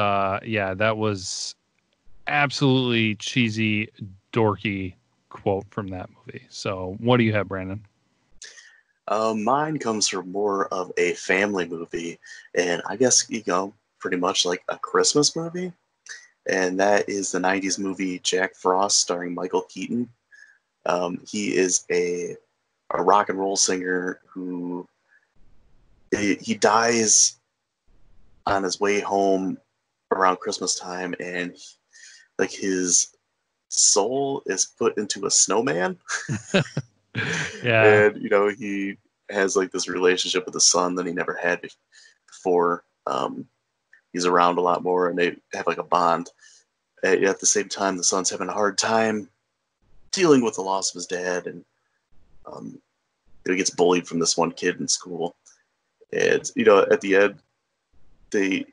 yeah, that was absolutely cheesy, dorky quote from that movie. So, what do you have, Brandon? Mine comes from more of a family movie, and I guess, pretty much like a Christmas movie. And that is the 90s movie Jack Frost, starring Michael Keaton. He is a rock and roll singer who he dies on his way home around Christmas time, and like his soul is put into a snowman. Yeah. And he has like this relationship with the son that he never had before. He's around a lot more, and they have like a bond. At the same time, the son's having a hard time dealing with the loss of his dad, and he gets bullied from this one kid in school. And at the end, they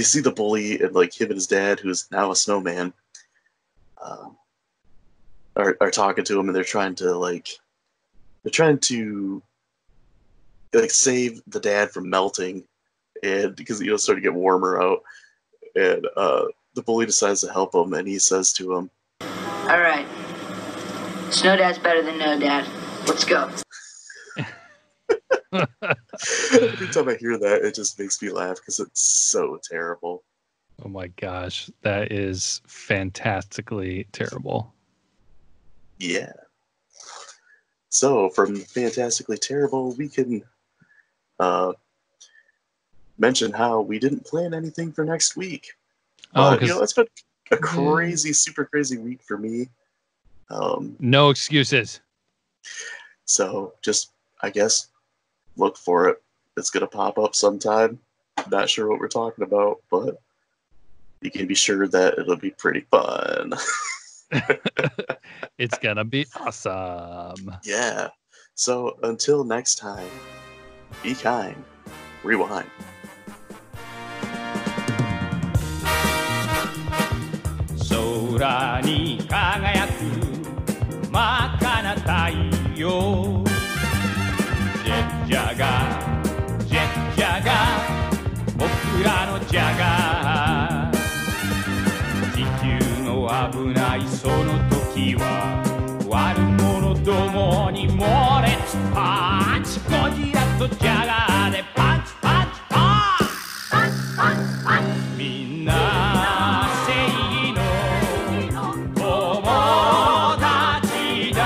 see the bully, and like him and his dad, who's now a snowman, are talking to him, and they're trying to save the dad from melting, and because it's starting to get warmer out, and the bully decides to help him, and he says to him, "All right, snow dad's better than no dad. Let's go." Every time I hear that, it just makes me laugh because it's so terrible. Oh my gosh, that is fantastically terrible. Yeah. So from fantastically terrible, we can mention how we didn't plan anything for next week. But, it's been a crazy, super crazy week for me. No excuses. So just, I guess, look for it. It's going to pop up sometime. Not sure what we're talking about, but you can be sure that it'll be pretty fun. It's going to be awesome. Yeah. So until next time, be kind. Rewind. Sora ni kagayaku makana taiyo Jet Jaga 僕らのジャガー地球の危ないその時は悪者どもに猛烈パンチゴジラとジャガーでパンチパンチパンチパンチパンチみんな正義の友達だ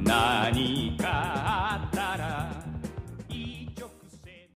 何